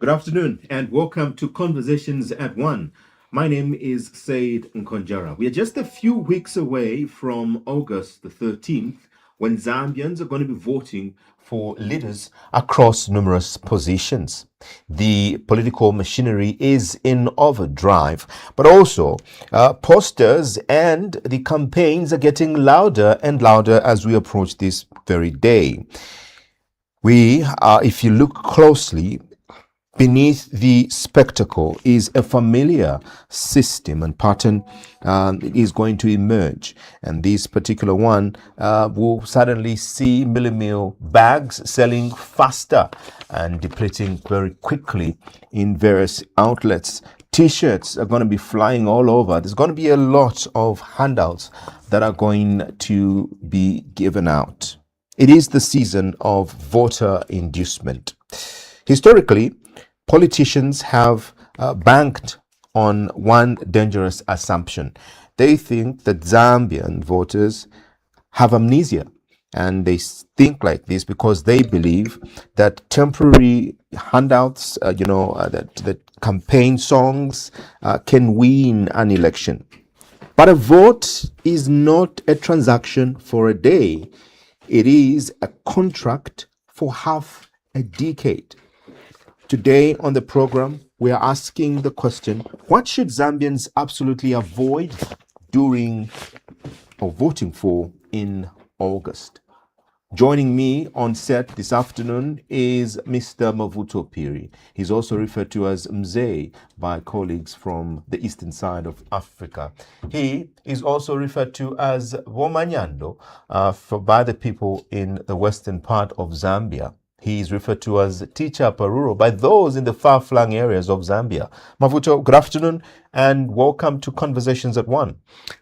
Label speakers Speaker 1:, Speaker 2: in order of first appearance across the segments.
Speaker 1: Good afternoon and welcome to Conversations at One. My name is Seidlitz Nkhonjera. We are just a few weeks away from August the 13th when Zambians are going to be voting for leaders across numerous positions. The political machinery is in overdrive, but also posters and the campaigns are getting louder and louder as we approach this very day. If you look closely, beneath the spectacle is a familiar system and pattern is going to emerge. And this particular one will suddenly see milli-meal bags selling faster and depleting very quickly in various outlets. T-shirts are going to be flying all over. There's going to be a lot of handouts that are going to be given out. It is the season of voter inducement. Historically, politicians have banked on one dangerous assumption. They think that Zambian voters have amnesia, and they think like this because they believe that temporary handouts, that campaign songs can win an election. But a vote is not a transaction for a day. It is a contract for half a decade. Today on the program, we are asking the question, what should Zambians absolutely avoid during or voting for in August? Joining me on set this afternoon is Mr. Mabvuto Phiri. He's also referred to as Mzee by colleagues from the eastern side of Africa. He is also referred to as Womanyando by the people in the western part of Zambia. He is referred to as Teacher Paruro by those in the far-flung areas of Zambia. Mabvuto, good afternoon and welcome to Conversations at One.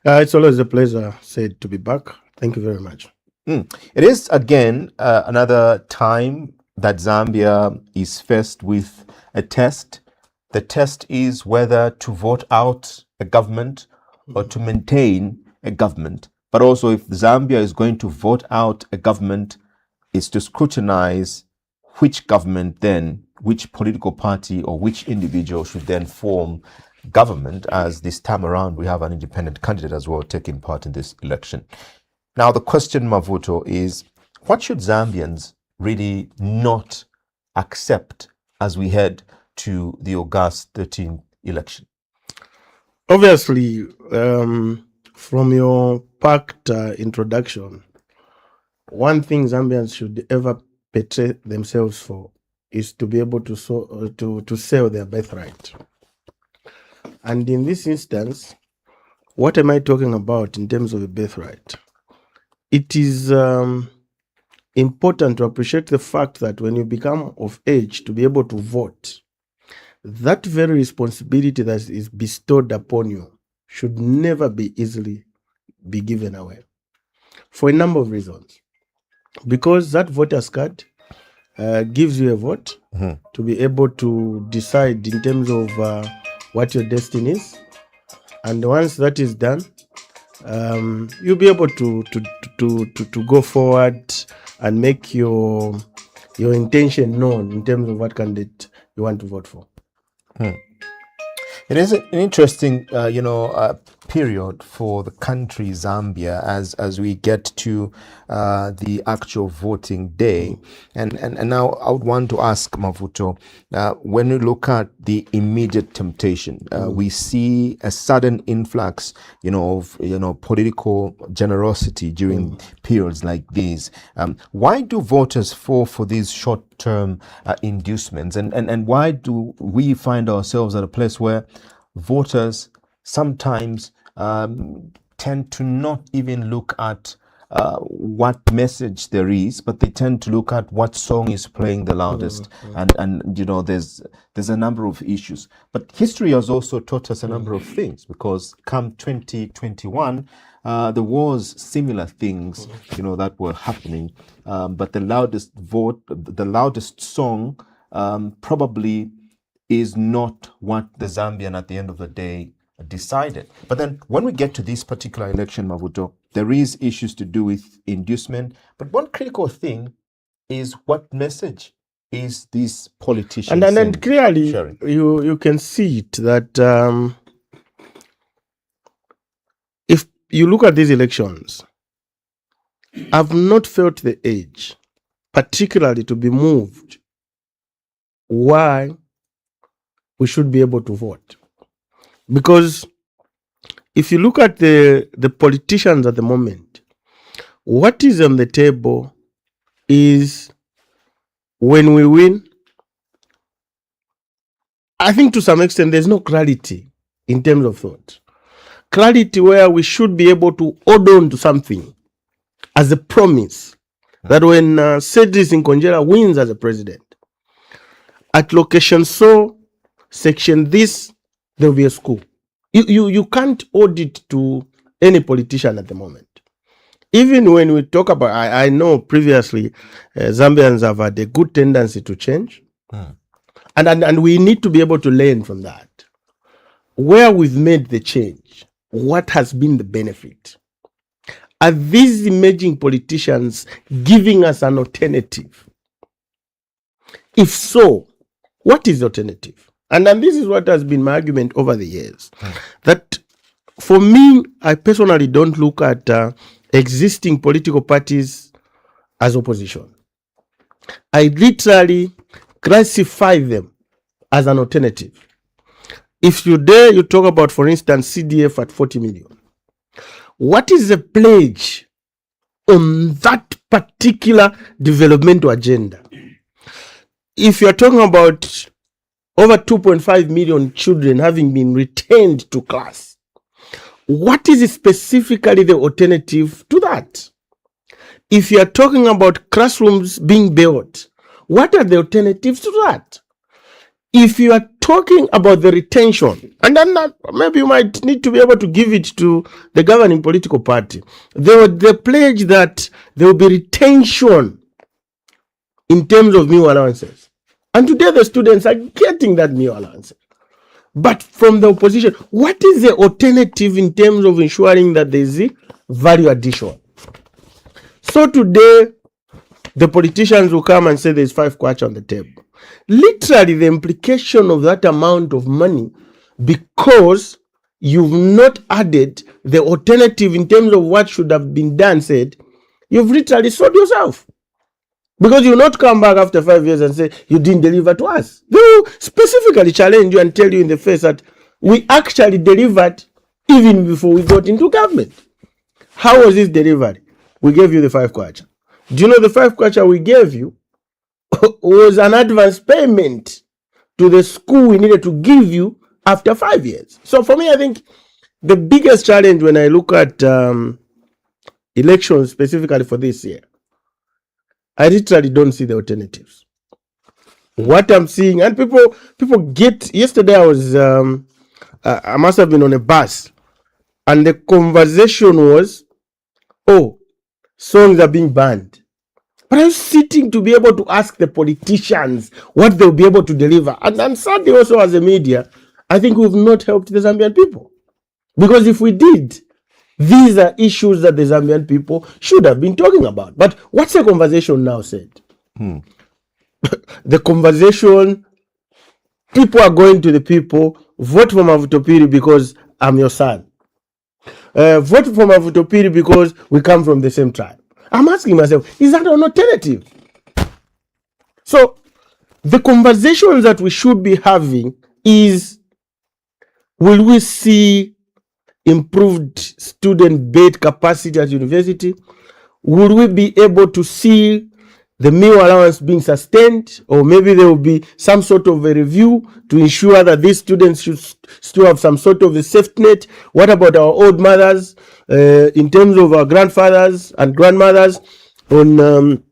Speaker 2: It's always a pleasure, Said, to be back. Thank you very much.
Speaker 1: It is again another time that Zambia is faced with a test. The test is whether to vote out a government or to maintain a government. But also if Zambia is going to vote out a government, it's to scrutinize which government then, which political party or which individual should then form government, as this time around we have an independent candidate as well taking part in this election. Now the question, Mabvuto, is what should Zambians really not accept as we head to the August 13th election?
Speaker 2: Obviously, from your packed introduction, one thing Zambians should ever betray themselves for is to be able to sell their birthright. And in this instance, what am I talking about in terms of a birthright? It is important to appreciate the fact that when you become of age to be able to vote, that very responsibility that is bestowed upon you should never be easily be given away for a number of reasons. Because that voter's card gives you a vote to be able to decide in terms of what your destiny is. And once that is done, you'll be able to go forward and make your intention known in terms of what candidate you want to vote for.
Speaker 1: It is an interesting, period for the country Zambia as we get to the actual voting day. And now I would want to ask Mabvuto, when we look at the immediate temptation, we see a sudden influx, of political generosity during periods like these. Why do voters fall for these short-term inducements, and why do we find ourselves at a place where voters sometimes tend to not even look at what message there is, but they tend to look at what song is playing the loudest, and there's a number of issues. But history has also taught us a number of things, because come 2021 there was similar things that were happening, but the loudest song probably is not what the Zambian at the end of the day decided. But then when we get to this particular election, Mabvuto, there is issues to do with inducement. But one critical thing is what message is this politician
Speaker 2: And then clearly
Speaker 1: sharing?
Speaker 2: you can see it that if you look at these elections, I've not felt the age, particularly to be moved, why we should be able to vote. Because if you look at the politicians at the moment, what is on the table is when we win, I think to some extent there's no clarity in terms of thought. Clarity where we should be able to hold on to something as a promise that when Seidlitz Nkhonjera wins as a president, at location so, section this, there will be a school. You can't hold it to any politician at the moment. Even when we talk about, I know previously Zambians have had a good tendency to change. And we need to be able to learn from that. Where we've made the change, what has been the benefit? Are these emerging politicians giving us an alternative? If so, what is the alternative? And this is what has been my argument over the years. That for me, I personally don't look at existing political parties as opposition. I literally classify them as an alternative. If you dare, you talk about, for instance, CDF at 40 million. What is the pledge on that particular developmental agenda? If you're talking about over 2.5 million children having been returned to class, what is specifically the alternative to that? If you're talking about classrooms being built, what are the alternatives to that? If you are talking about the retention, and then maybe you might need to be able to give it to the governing political party, the pledge that there will be retention in terms of meal allowances. And today the students are getting that meal allowance. But from the opposition, what is the alternative in terms of ensuring that there is a value addition? So today, the politicians will come and say there's 5 kwacha on the table. Literally, the implication of that amount of money, because you've not added the alternative in terms of what should have been done, said, you've literally sold yourself. Because you will not come back after 5 years and say, you didn't deliver to us. They will specifically challenge you and tell you in the face that we actually delivered even before we got into government. How was this delivered? We gave you the 5 kwacha. Do you know the 5 kwacha we gave you was an advance payment to the school we needed to give you after 5 years? So for me, I think the biggest challenge when I look at elections specifically for this year, I literally don't see the alternatives. What I'm seeing, and people get, yesterday I was, I must have been on a bus, and the conversation was, oh, songs are being banned. But I was sitting to be able to ask the politicians what they'll be able to deliver. And sadly also as a media, I think we've not helped the Zambian people. Because if we did, these are issues that the Zambian people should have been talking about. But what's the conversation now said? The conversation, people are going to the people, vote for Mabvuto Phiri because I'm your son. Vote for Mabvuto Phiri because we come from the same tribe. I'm asking myself, is that an alternative? So the conversations that we should be having is, will we see improved student bed capacity at university? Will we be able to see the meal allowance being sustained? Or maybe there will be some sort of a review to ensure that these students should still have some sort of a safety net. What about our old mothers, in terms of our grandfathers and grandmothers on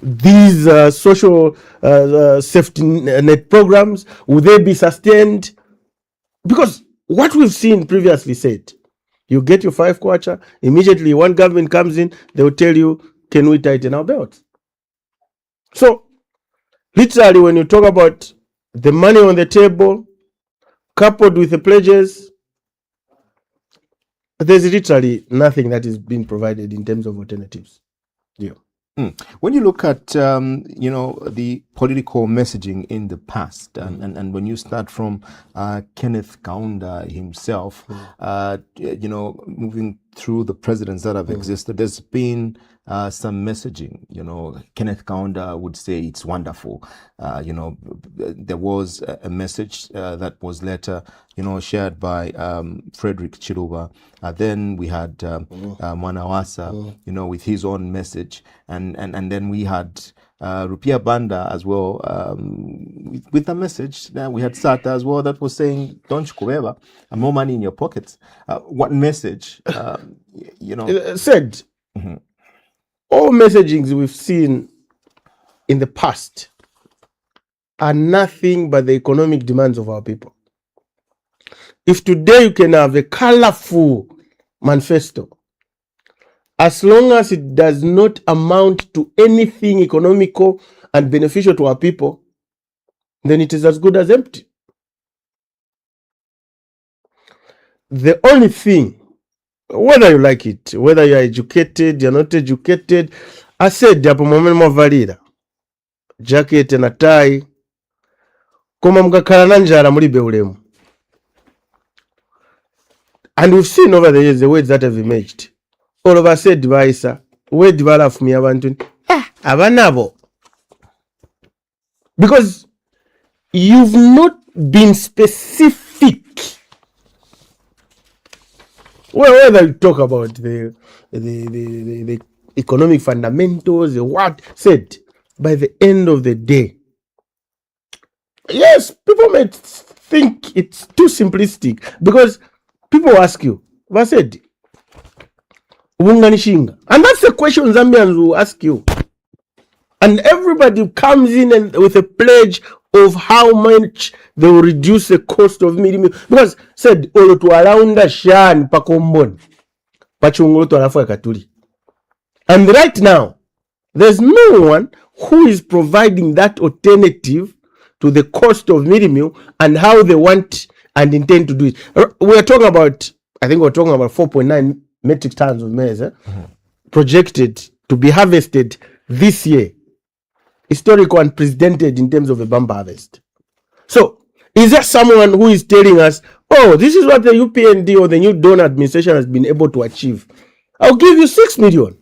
Speaker 2: these social safety net programs? Will they be sustained? Because what we've seen previously said, you get your 5 kwacha, immediately one government comes in, they will tell you, can we tighten our belts? So, literally, when you talk about the money on the table, coupled with the pledges, there's literally nothing that is being provided in terms of alternatives. Yeah.
Speaker 1: When you look at the political messaging in the past, and when you start from Kenneth Kaunda himself, moving through the presidents that have existed, there's been some messaging. Kenneth Kaunda would say it's wonderful. There was a message that was later shared by Frederick Chiluba. Then we had Mwanawasa, with his own message, and then we had Rupia Banda as well, with a message. Then we had Sata as well that was saying, "Don't kubeba, more money in your pockets." What message?
Speaker 2: Said. All messagings we've seen in the past are nothing but the economic demands of our people. If today you can have a colorful manifesto, as long as it does not amount to anything economical and beneficial to our people, then it is as good as empty. The only thing, whether you like it, whether you are educated, you're not educated, I said, hapo mwamene mwavalira jacket na tie, koma mukakhala na njala mulibe ulemu. And we've seen over the years the words that have emerged. All of us said, Vaisa, where develop me abantu, abanabo. Because you've not been specific. Well, whether you talk about the economic fundamentals, the what said, by the end of the day, yes, people may think it's too simplistic because people ask you, what said? And that's the question Zambians will ask you. And everybody comes in and with a pledge of how much they will reduce the cost of meal. Because said olo to around the shan pakombon pachungolo to alafu katuli. And right now, there's no one who is providing that alternative to the cost of meal and how they want and intend to do it. We're talking about, I think we're talking about 4.9 metric tons of maize projected to be harvested this year. Historical and unprecedented in terms of a bumper harvest. So, is there someone who is telling us, oh, this is what the UPND or the new donor administration has been able to achieve? I'll give you 6 million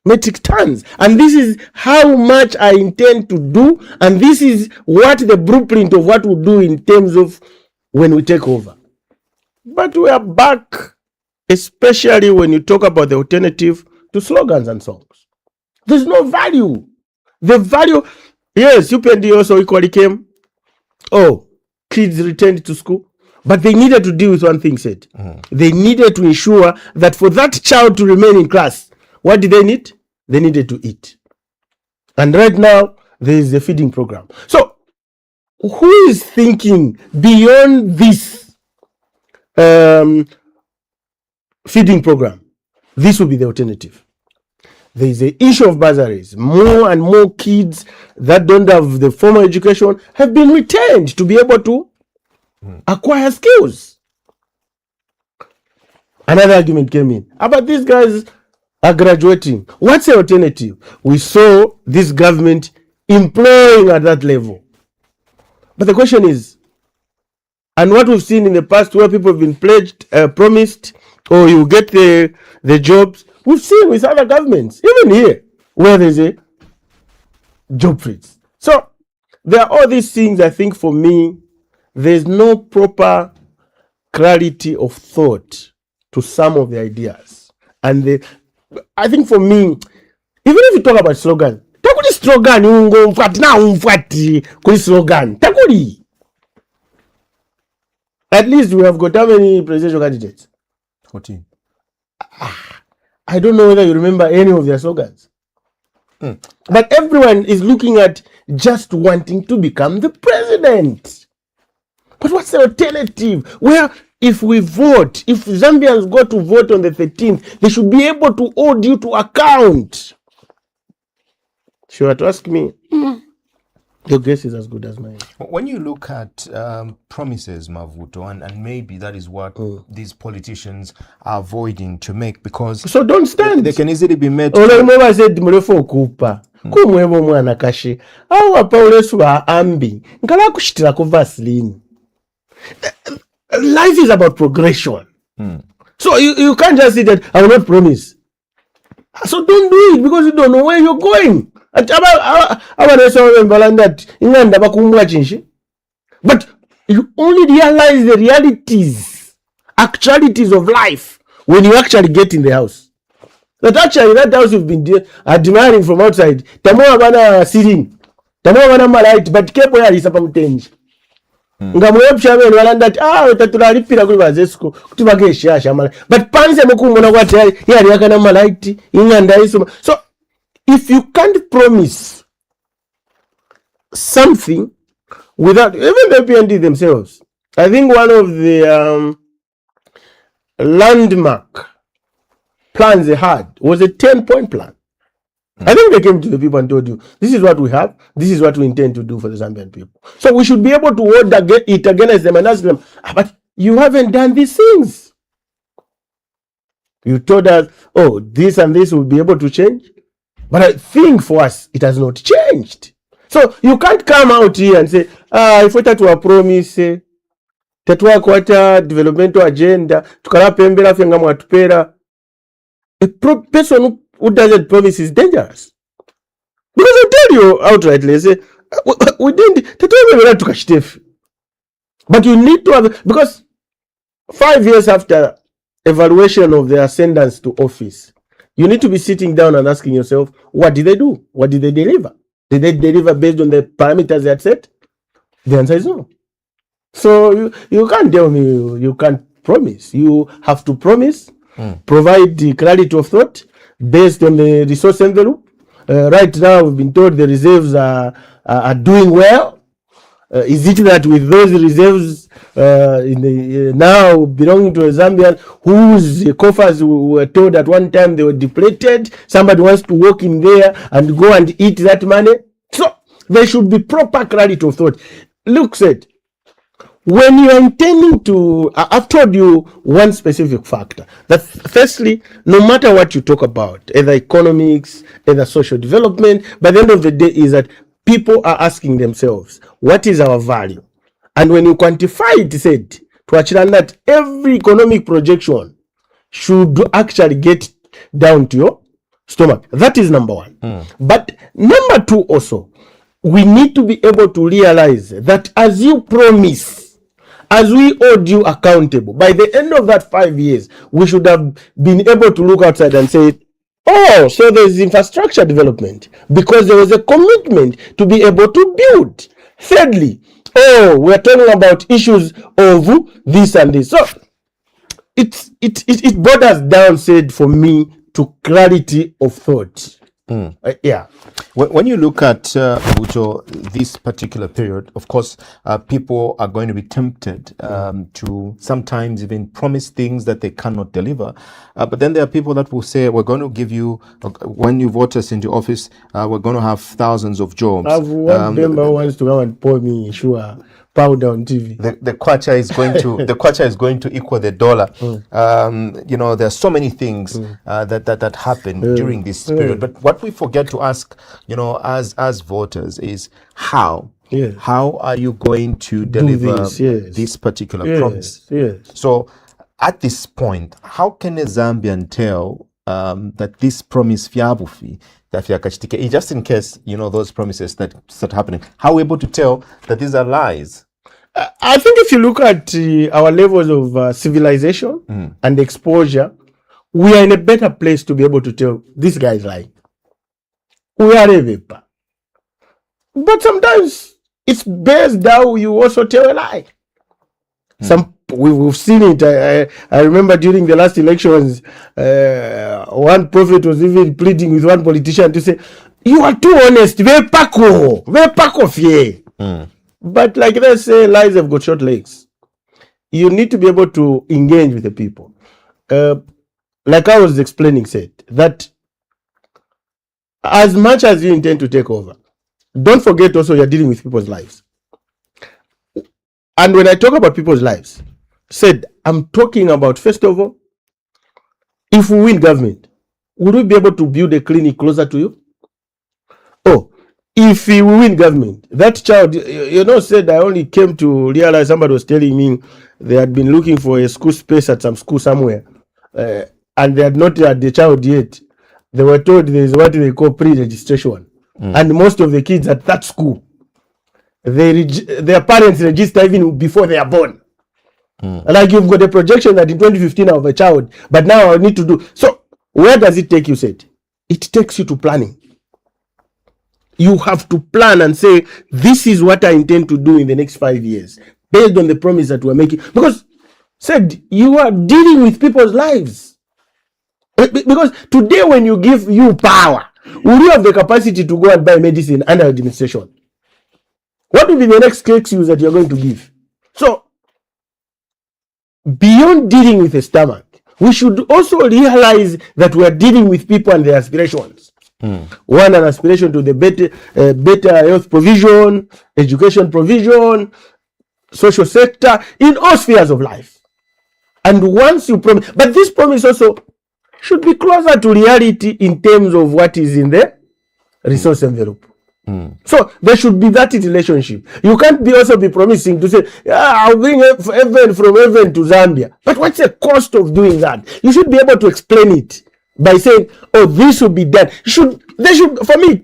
Speaker 2: metric tons. And this is how much I intend to do. And this is what the blueprint of what we'll do in terms of when we take over. But we are back, especially when you talk about the alternative to slogans and songs. There's no value. The value, yes, UPND also equally came. Oh, kids returned to school. But they needed to deal with one thing said. They needed to ensure that for that child to remain in class, what did they need? They needed to eat. And right now, there is a feeding program. So, who is thinking beyond this feeding program? This will be the alternative. There is the issue of bursaries. More and more kids that don't have the formal education have been retained to be able to acquire skills. Another argument came in about these guys are graduating. What's the alternative? We saw this government employing at that level. But the question is, and what we've seen in the past where people have been pledged, promised, or you get the jobs, we've seen with other governments, even here, where there's a job freeze. So there are all these things. I think for me, there's no proper clarity of thought to some of the ideas. And I think for me, even if you talk about slogan, takuli slogan, ungo mfati na umfati kuli slogan, takuli. At least we have got how many presidential candidates?
Speaker 1: 14.
Speaker 2: I don't know whether you remember any of their slogans. But everyone is looking at just wanting to become the president. But what's the alternative? Where if we vote, if Zambians go to vote on the 13th, they should be able to hold you to account. If you were to ask me, Your guess is as good as mine.
Speaker 1: When you look at promises, Mabvuto, and maybe that is what these politicians are avoiding to make, because
Speaker 2: So don't stand.
Speaker 1: they can easily be met.
Speaker 2: Olomova said mrefu okupa. Kumwebo mwana kashe. Awa paulesu wa ambi. Nkala kushitira ku Vaseline. Life is about progression. So you can't just say that I will not promise. So don't do it because you don't know where you're going. But you only realize the realities, actualities of life when you actually get in the house. That actually that house you've been admiring from outside. Tamoa bana sitting. Tamoa bana malite, but kepo ya lisapa mtenji. Ngamwepsha bene walanda tatulipira kuri bazesiko kutibage shasha mala. But panze mukumona kwati yali yakana malite inganda iso. So if you can't promise something without even the PND themselves, I think one of the landmark plans they had was a 10-point plan. I think they came to the people and told you, this is what we have, this is what we intend to do for the Zambian people. So we should be able to hold it against them and ask them, but you haven't done these things. You told us, oh, this and this will be able to change. But I think for us, it has not changed. So you can't come out here and say, if we to a promise, tetua kwata developmental agenda, tukala pembela fenga mwatupera. A person who doesn't promise is dangerous. Because I tell you outrightly, I say, we didn't, but you need to have, because 5 years after evaluation of their ascendance to office, you need to be sitting down and asking yourself, what did they do? What did they deliver? Did they deliver based on the parameters they had set? The answer is no. So you can't tell me you can't promise. You have to promise, provide the clarity of thought based on the resource envelope. Right now, we've been told the reserves are doing well. Is it that with those reserves now belonging to a Zambian whose coffers were told at one time they were depleted, somebody wants to walk in there and go and eat that money? So there should be proper clarity of thought. Look, said, when you are intending to, I've told you one specific factor. That firstly, no matter what you talk about, either economics, either social development, by the end of the day is that people are asking themselves, what is our value? And when you quantify it, said, to achieve that every economic projection should actually get down to your stomach. That is number one. But number two also, we need to be able to realize that as you promise, as we hold you accountable, by the end of that 5 years, we should have been able to look outside and say, oh, so there's infrastructure development because there was a commitment to be able to build. Thirdly, oh, we're talking about issues of this and this. So it borders down, said, for me, to clarity of thought. Yeah.
Speaker 1: When you look at Mabvuto, this particular period, of course, people are going to be tempted to sometimes even promise things that they cannot deliver. But then there are people that will say, we're going to give you, when you vote us into office, we're going to have thousands of jobs.
Speaker 2: I've one member who wants to come and pour me powder on TV.
Speaker 1: The kwacha is going to the kwacha is going to equal the dollar. You know, there are so many things that happen during this period. But what we forget to ask, you know, as voters is how are you going to deliver this particular promise? So at this point, how can a Zambian tell that this promise fiabufi that just in case, you know, those promises that start happening, how are we able to tell that these are lies?
Speaker 2: I think if you look at our levels of civilization and exposure, we are in a better place to be able to tell this guy is lying. We are a vapor. But sometimes it's best that you also tell a lie. We've seen it. I remember during the last elections, one prophet was even pleading with one politician to say, you are too honest. Vepako fie. But like they say, lies have got short legs. You need to be able to engage with the people. Like I was explaining, said that as much as you intend to take over, don't forget also you're dealing with people's lives. And when I talk about people's lives, I'm talking about, first of all, if we win government, will we be able to build a clinic closer to you? Oh, if we win government, that child, said I only came to realize somebody was telling me they had been looking for a school space at some school somewhere, and they had not had the child yet. They were told there is what they call pre-registration. And most of the kids at that school, their parents register even before they are born. Like you've got a projection that in 2015 I have a child, but now I need to do. So where does it take you, It takes you to planning. You have to plan and say, this is what I intend to do in the next 5 years, based on the promise that we're making. Because, you are dealing with people's lives. Because today when you give you power, will you have the capacity to go and buy medicine under administration? What will be the next excuse that you're going to give? So, beyond dealing with a stomach, we should also realize that we are dealing with people and their aspirations. One, an aspiration to the better health provision, education provision, social sector, in all spheres of life. And once you promise, but this promise also should be closer to reality in terms of what is in the resource envelope. So there should be that relationship. You can't also be promising to say, I'll bring heaven from heaven to Zambia. But what's the cost of doing that? You should be able to explain it by saying, this will be done. For me,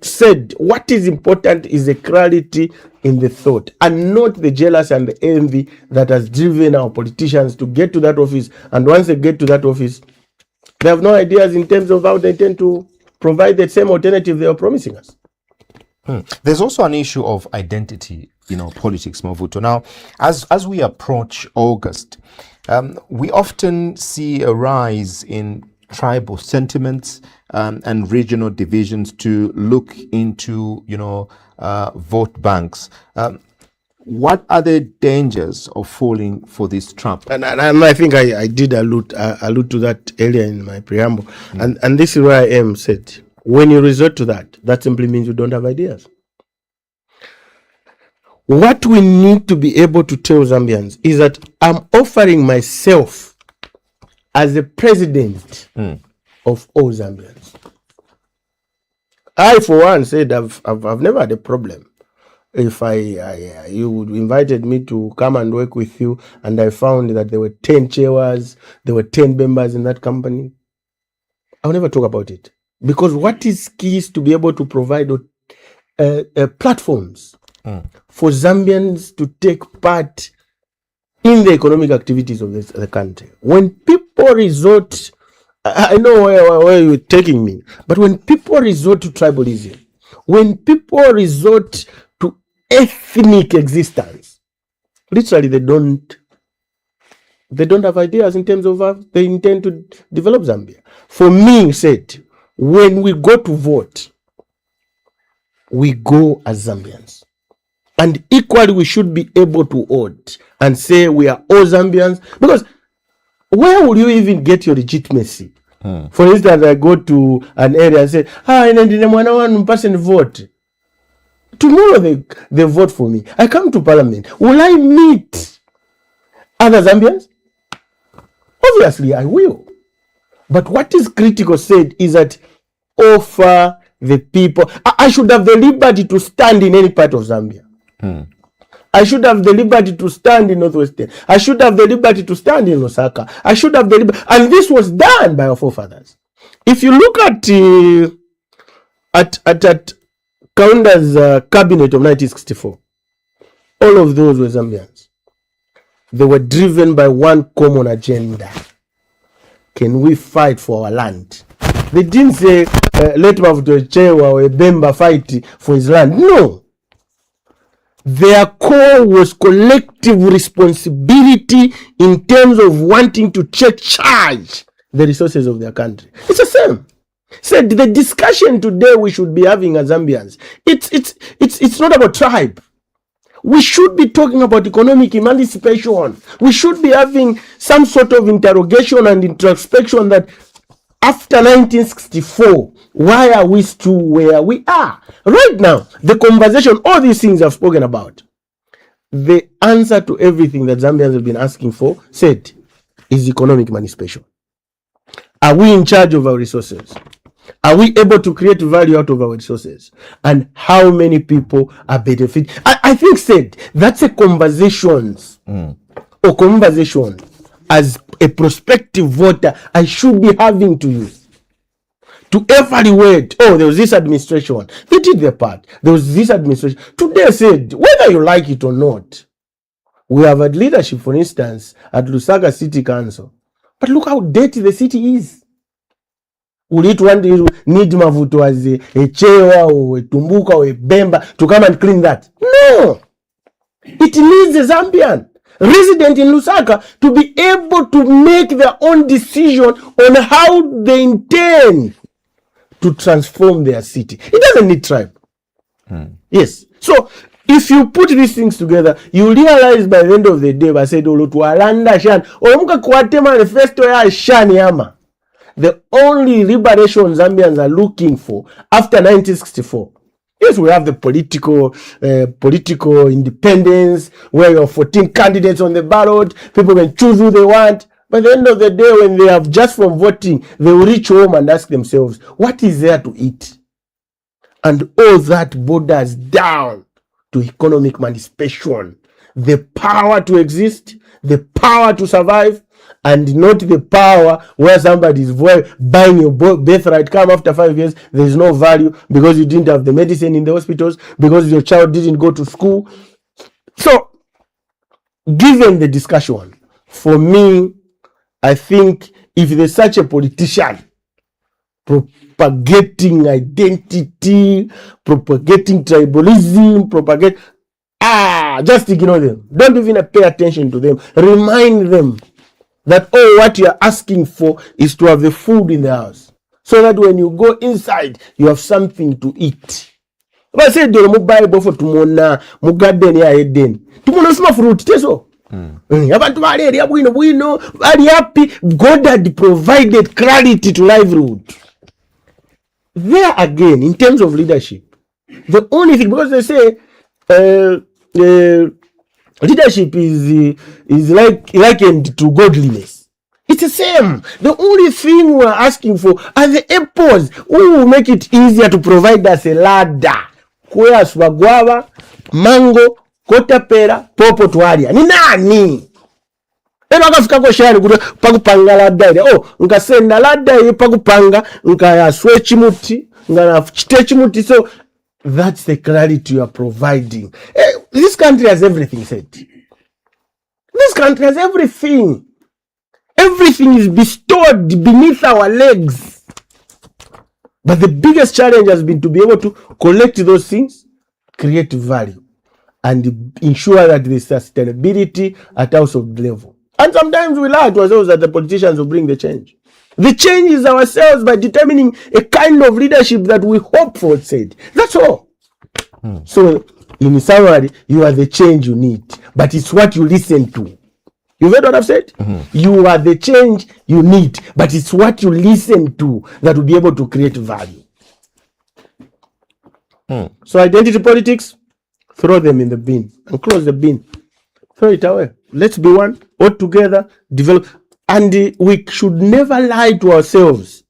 Speaker 2: what is important is the clarity in the thought, and not the jealousy and the envy that has driven our politicians to get to that office. And once they get to that office, they have no ideas in terms of how they intend to provide the same alternative they are promising us.
Speaker 1: There's also an issue of identity, politics, Mabvuto. Now, as we approach August, we often see a rise in tribal sentiments and regional divisions to look into, vote banks. What are the dangers of falling for this trap?
Speaker 2: And I think I did allude to that earlier in my preamble. And this is where I am, when you resort to that simply means you don't have ideas. What we need to be able to tell Zambians is that I'm offering myself as the president of all Zambians. I, for one, I've never had a problem. If you invited me to come and work with you, and I found that there were 10 chairs, there were 10 members in that company, I'll never talk about it. Because what is key is to be able to provide platforms for Zambians to take part in the economic activities of the country. When people resort, I know where you're taking me, but when people resort to tribalism, when people resort to ethnic existence, literally they don't have ideas in terms of how they intend to develop Zambia. For me, when we go to vote, we go as Zambians. And equally, we should be able to vote and say we are all Zambians. Because where will you even get your legitimacy? For instance, I go to an area and say, one person vote. Tomorrow they vote for me. I come to parliament. Will I meet other Zambians? Obviously, I will. But what is critical is that offer the people. I should have the liberty to stand in any part of Zambia. I should have the liberty to stand in Northwestern. I should have the liberty to stand in Lusaka. I should have the liberty. And this was done by our forefathers. If you look at Kaunda's cabinet of 1964, all of those were Zambians. They were driven by one common agenda. Can we fight for our land? They didn't say, let Mabvuto or Bemba fight for his land. No. Their core was collective responsibility in terms of wanting to take charge the resources of their country. It's the same. The discussion today we should be having as Zambians, it's not about tribe. We should be talking about economic emancipation. We should be having some sort of interrogation and introspection that after 1964, why are we still where we are? Right now, the conversation, all these things I've spoken about, the answer to everything that Zambians have been asking for, said, is economic emancipation. Are we in charge of our resources? Are we able to create value out of our resources? And how many people are benefiting? I think said that's a conversations or conversation as a prospective voter I should be having to you. To evaluate, oh, there was this administration, they did their part. There was this administration. Today said, whether you like it or not, we have had leadership, for instance, at Lusaka City Council. But look how dirty the city is. Will it one day need Mabvuto as a Chewa or a Tumbuka or a Bemba to come and clean that? No. It needs a Zambian resident in Lusaka to be able to make their own decision on how they intend to transform their city. It doesn't need tribe. Yes. So if you put these things together, you realize by the end of the day, I said, the only liberation Zambians are looking for after 1964. Yes, we have the political independence where you have 14 candidates on the ballot. People can choose who they want. By the end of the day, when they have just from voting, they will reach home and ask themselves, what is there to eat? And all that borders down to economic emancipation. The power to exist, the power to survive, and not the power where somebody is buying your birthright, come after 5 years, there is no value because you didn't have the medicine in the hospitals, because your child didn't go to school. So, given the discussion, for me, I think if there's such a politician propagating identity, propagating tribalism, just ignore them. Don't even pay attention to them. Remind them that, oh, what you are asking for is to have the food in the house, so that when you go inside, you have something to eat. But I said, Bible for tomorrow, mu garden ya Eden. Tomorrow small fruit, teso. Abantu bali happy. God had provided clarity to livelihood. There again, in terms of leadership, the only thing, because they say leadership is likened to godliness. It's the same. The only thing we're asking for are the apples who will make it easier to provide us a ladder. Kwea swagwava, mango, kotapera, popo tuaria. Ni nani? Eno akafika kwa shari pakupanga ladda ile. Oh, nkasenda ladda ile pakupanga, nkayaswe chimuti, nkachite chimuti. So that's the clarity you are providing. This country has everything said. This country has everything. Everything is bestowed beneath our legs. But the biggest challenge has been to be able to collect those things, create value, and ensure that there is sustainability at household level. And sometimes we lie to ourselves that the politicians will bring the change. The change is ourselves by determining a kind of leadership that we hope for, said. That's all. So, in summary, you are the change you need, but it's what you listen to. You heard what I've said? You are the change you need, but it's what you listen to that will be able to create value. So identity politics, throw them in the bin and close the bin. Throw it away. Let's be one, all together, develop. And we should never lie to ourselves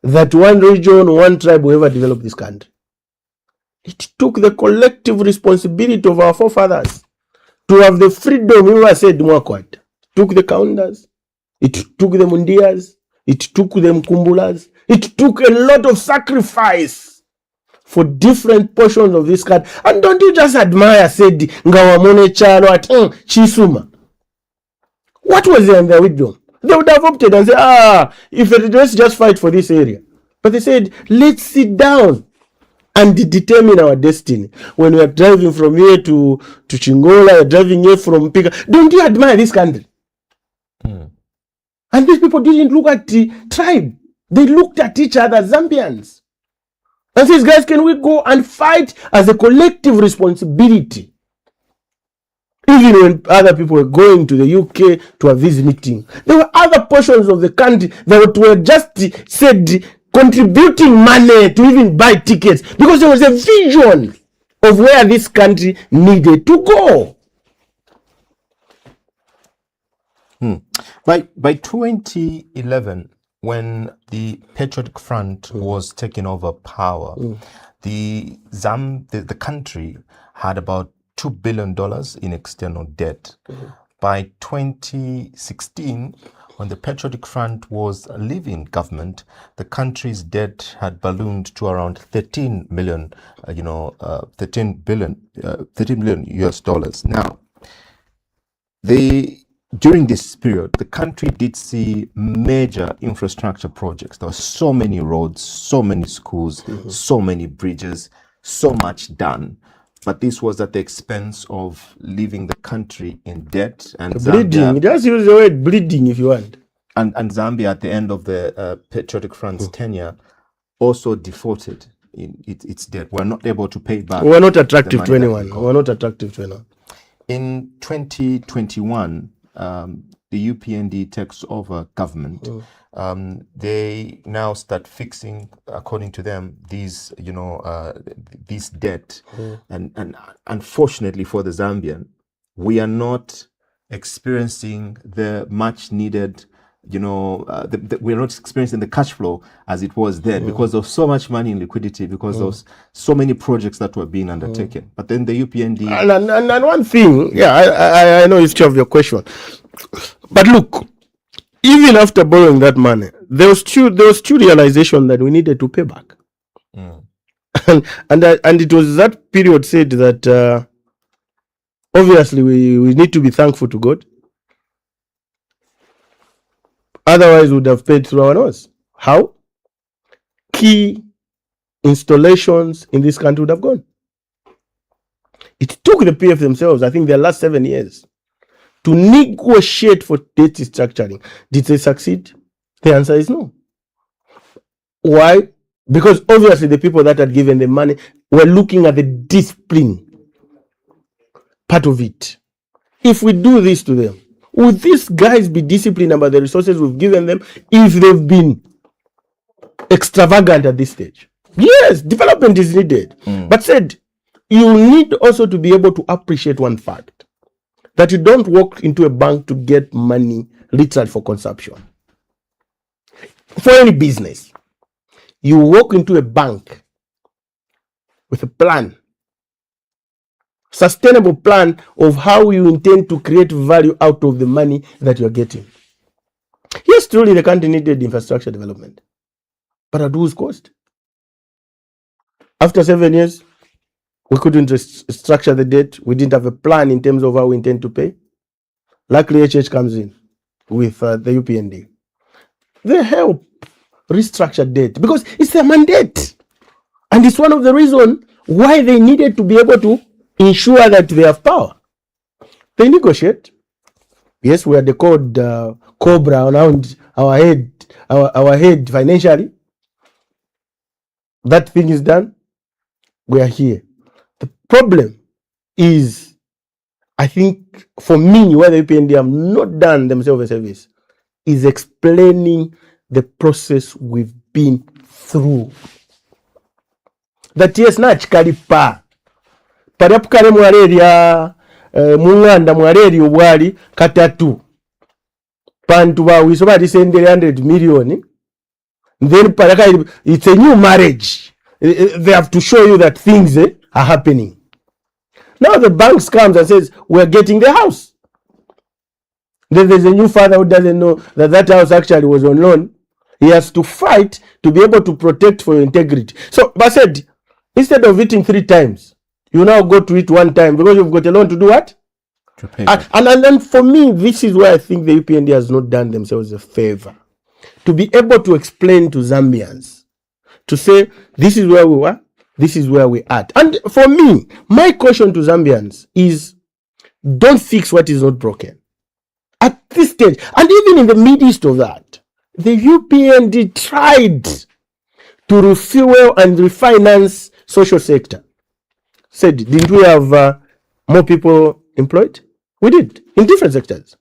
Speaker 2: that one region, one tribe will ever develop this country. It took the collective responsibility of our forefathers to have the freedom. We said Mwakwat. Took the Kaundas, it took the Mundias, it took the Mkumbulas, it took a lot of sacrifice for different portions of this country. And don't you just admire, said Ngawamone Chano at Chisuma? What was there in their wisdom? They would have opted and said, let's just fight for this area. But they said, let's sit down and determine our destiny. When we are driving from here to Chingola, you're driving here from Pika. Don't you admire this country? And these people didn't look at the tribe. They looked at each other, Zambians. And says, guys, can we go and fight as a collective responsibility Even when other people were going to the UK to have this meeting, there were other portions of the country that were just said contributing money to even buy tickets because there was a vision of where this country needed to go.
Speaker 1: By 2011, when the Patriotic Front was taking over power, the country had about $2 billion in external debt. By 2016, when the Patriotic Front was leaving government, the country's debt had ballooned to around 13 billion US dollars. Now, during this period, the country did see major infrastructure projects. There were so many roads, so many schools, so many bridges, so much done. But this was at the expense of leaving the country in debt. And
Speaker 2: bleeding.
Speaker 1: Zambia,
Speaker 2: Just use the word bleeding if you want.
Speaker 1: And Zambia, at the end of the Patriotic Front's tenure, also defaulted in its debt. We're not able to pay back.
Speaker 2: We're not attractive to anyone. We're not attractive to anyone.
Speaker 1: In 2021, the UPND takes over government. They now start fixing, according to them, these debt, and unfortunately for the Zambian, we are not experiencing the much needed. We're not experiencing the cash flow as it was then because of so much money in liquidity, because of so many projects that were being undertaken. But then the UPND...
Speaker 2: And one thing, I know it's two of your question. But look, even after borrowing that money, there was still realization that we needed to pay back. And it was that period said that obviously we need to be thankful to God. Otherwise, we would have paid through our nose. How? Key installations in this country would have gone. It took the PF themselves, I think, their last 7 years to negotiate for debt structuring. Did they succeed? The answer is no. Why? Because obviously the people that had given the money were looking at the discipline part of it. If we do this to them, would these guys be disciplined about the resources we've given them if they've been extravagant at this stage? Yes, development is needed. But said, you need also to be able to appreciate one fact, that you don't walk into a bank to get money literally for consumption. For any business, you walk into a bank with a plan, sustainable plan of how you intend to create value out of the money that you're getting. Yes, truly the country needed infrastructure development, but at whose cost? After 7 years, we couldn't structure the debt. We didn't have a plan in terms of how we intend to pay. Luckily, HH comes in with the UPND. They help restructure debt because it's their mandate. And it's one of the reasons why they needed to be able to ensure that they have power. They negotiate. Yes, we are the called cobra around our head financially. That thing is done. We are here. The problem is, I think, for me, where the UPND have not done themselves a service, is explaining the process we've been through. That yes, na chikalipa. Parapukale mwaleria munganda mwaleri obwali katatu. Pantu bawiso badisendere 100 million. Then paraka, it's a new marriage. They have to show you that things are happening. Now the banks comes and says, we're getting the house. Then there's a new father who doesn't know that that house actually was on loan. He has to fight to be able to protect for your integrity. So, but said, instead of eating 3 times, you now go to eat 1 time because you've got a loan to do what?
Speaker 1: To pay.
Speaker 2: And then for me, this is where I think the UPND has not done themselves a favor. To be able to explain to Zambians, to say, this is where we were, this is where we're at. And for me, my question to Zambians is, don't fix what is not broken. At this stage, and even in the midst of that, the UPND tried to refuel and refinance social sector. Said, didn't we have more people employed? We did, in different sectors.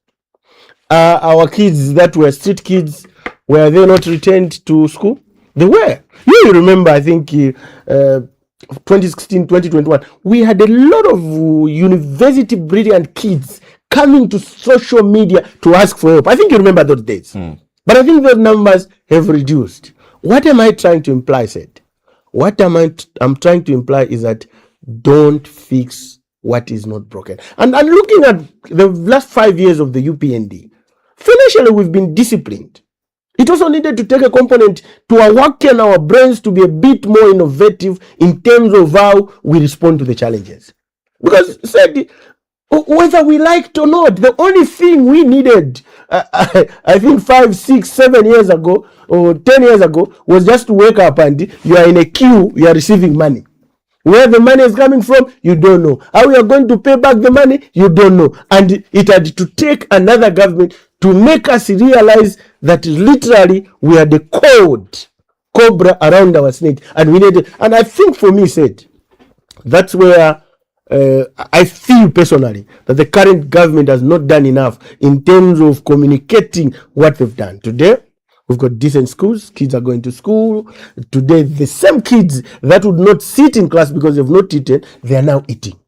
Speaker 2: Our kids that were street kids, were they not returned to school? They were. You remember, I think, 2016, 2021, we had a lot of university brilliant kids coming to social media to ask for help. I think you remember those days. But I think those numbers have reduced. What am I trying to imply, Said? What I'm trying to imply is that don't fix what is not broken. And looking at the last 5 years of the UPND, financially we've been disciplined. It also needed to take a component to awaken our brains to be a bit more innovative in terms of how we respond to the challenges. Because, Said, whether we liked or not, the only thing we needed, I think 5, 6, 7 years ago or 10 years ago, was just to wake up and you are in a queue, you are receiving money. Where the money is coming from, you don't know. How we are going to pay back the money, you don't know. And it had to take another government to make us realize that literally we are the cobra around our snake. And we need, and I think for me, Said, that's where I feel personally that the current government has not done enough in terms of communicating what they've done. Today, we've got decent schools. Kids are going to school. Today, the same kids that would not sit in class because they've not eaten, they are now eating.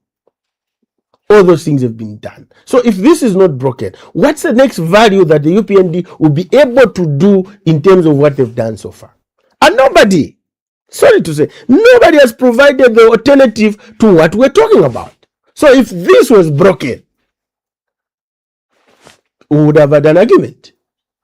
Speaker 2: All those things have been done. So if this is not broken, what's the next value that the UPND will be able to do in terms of what they've done so far? And nobody, sorry to say, nobody has provided the alternative to what we're talking about. So if this was broken, we would have had an argument.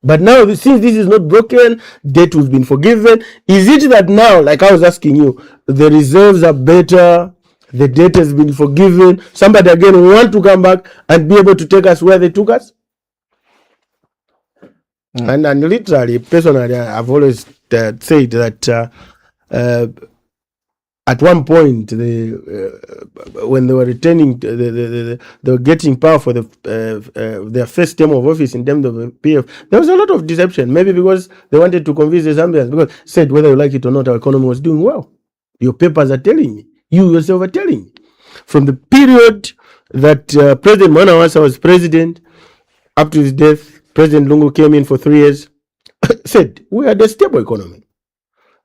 Speaker 2: But now, since this is not broken, debt has been forgiven. Is it that now, like I was asking you, the reserves are better, the debt has been forgiven, somebody again want to come back and be able to take us where they took us? And literally, personally, I've always said that at one point, when they were returning, they were getting power for their first term of office in terms of PF. There was a lot of deception, maybe because they wanted to convince the Zambians, because Said, whether you like it or not, our economy was doing well. Your papers are telling me. You yourself are telling me. From the period that President Mwanawasa was president up to his death, President Lungu came in for 3 years, said we had a stable economy.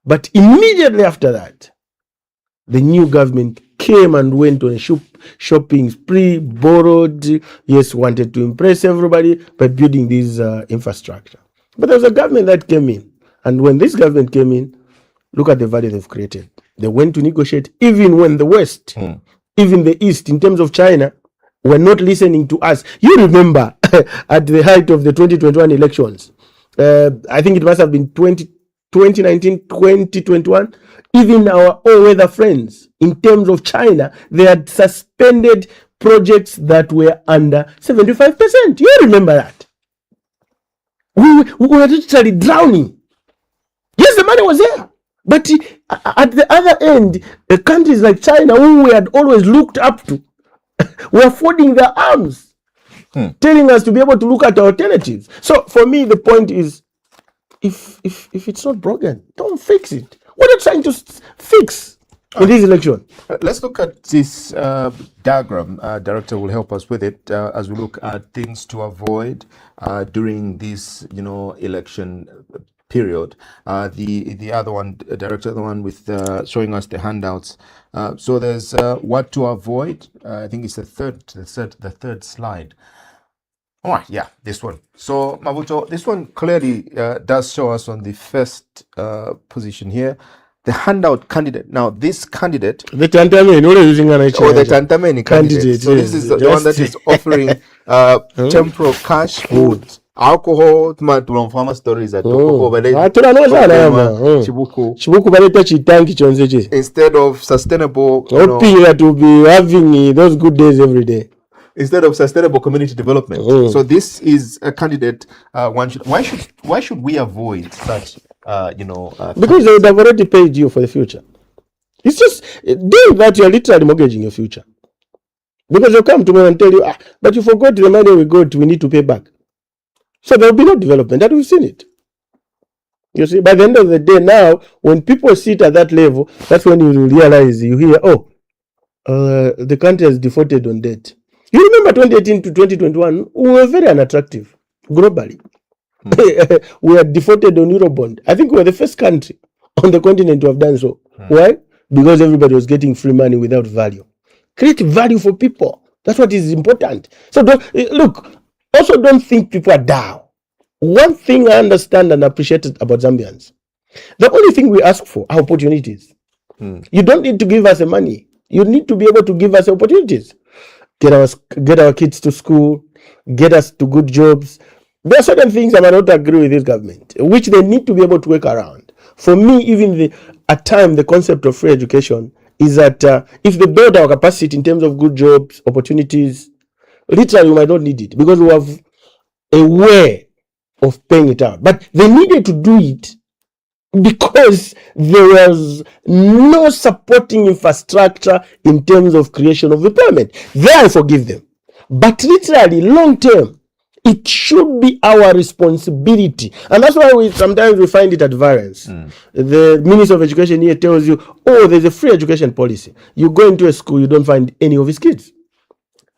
Speaker 2: But immediately after that, the new government came and went on a shopping spree, borrowed, yes, wanted to impress everybody by building this infrastructure. But there was a government that came in. And when this government came in, look at the value they've created. They went to negotiate even when the West, even the East, in terms of China, were not listening to us. You remember at the height of the 2021 elections, I think it must have been 2019, 2021, even our all-weather friends, in terms of China, they had suspended projects that were under 75%. You remember that? We were literally drowning. Yes, the money was there. But at the other end, countries like China, who we had always looked up to, were folding their arms, telling us to be able to look at alternatives. So for me, the point is, if it's not broken, don't fix it. What are you trying to fix in this election?
Speaker 1: Let's look at this diagram. Director will help us with it as we look at things to avoid during this, election period. The other one, Director, the one with showing us the handouts. So there's what to avoid. I think it's the third slide. All right, yeah, this one. So Mabvuto, this one clearly does show us on the first position here, the handout candidate. Now, this candidate,
Speaker 2: the Tantameni, using an
Speaker 1: the Tantameni candidate. So this is the one that is offering temporal cash, food, alcohol, farmer stories at instead of sustainable,
Speaker 2: to be having those good days every day.
Speaker 1: Instead of sustainable community development. So this is a candidate. Why should we avoid such?
Speaker 2: Because they would have already paid you for the future. It's just doing that, you're literally mortgaging your future. Because they'll come tomorrow and tell you, but you forgot the money we need to pay back. So there will be no development. And we've seen it. You see, by the end of the day now, when people sit at that level, that's when you realize, you hear, the country has defaulted on debt. You remember 2018 to 2021, we were very unattractive globally. We had defaulted on Eurobond. I think we were the first country on the continent to have done so. Why? Because everybody was getting free money without value. Create value for people. That's what is important. So look, also don't think people are down. One thing I understand and appreciate about Zambians, the only thing we ask for are opportunities. You don't need to give us the money. You need to be able to give us opportunities. Get our kids to school, get us to good jobs. There are certain things I might not agree with this government, which they need to be able to work around. For me, even at times, the concept of free education is that if they build our capacity in terms of good jobs, opportunities, literally we might not need it because we have a way of paying it out. But they needed to do it because there was no supporting infrastructure in terms of creation of employment. There I forgive them. But literally, long term, it should be our responsibility. And that's why sometimes we find it at variance. The Minister of Education here tells you, oh, there's a free education policy. You go into a school, you don't find any of his kids.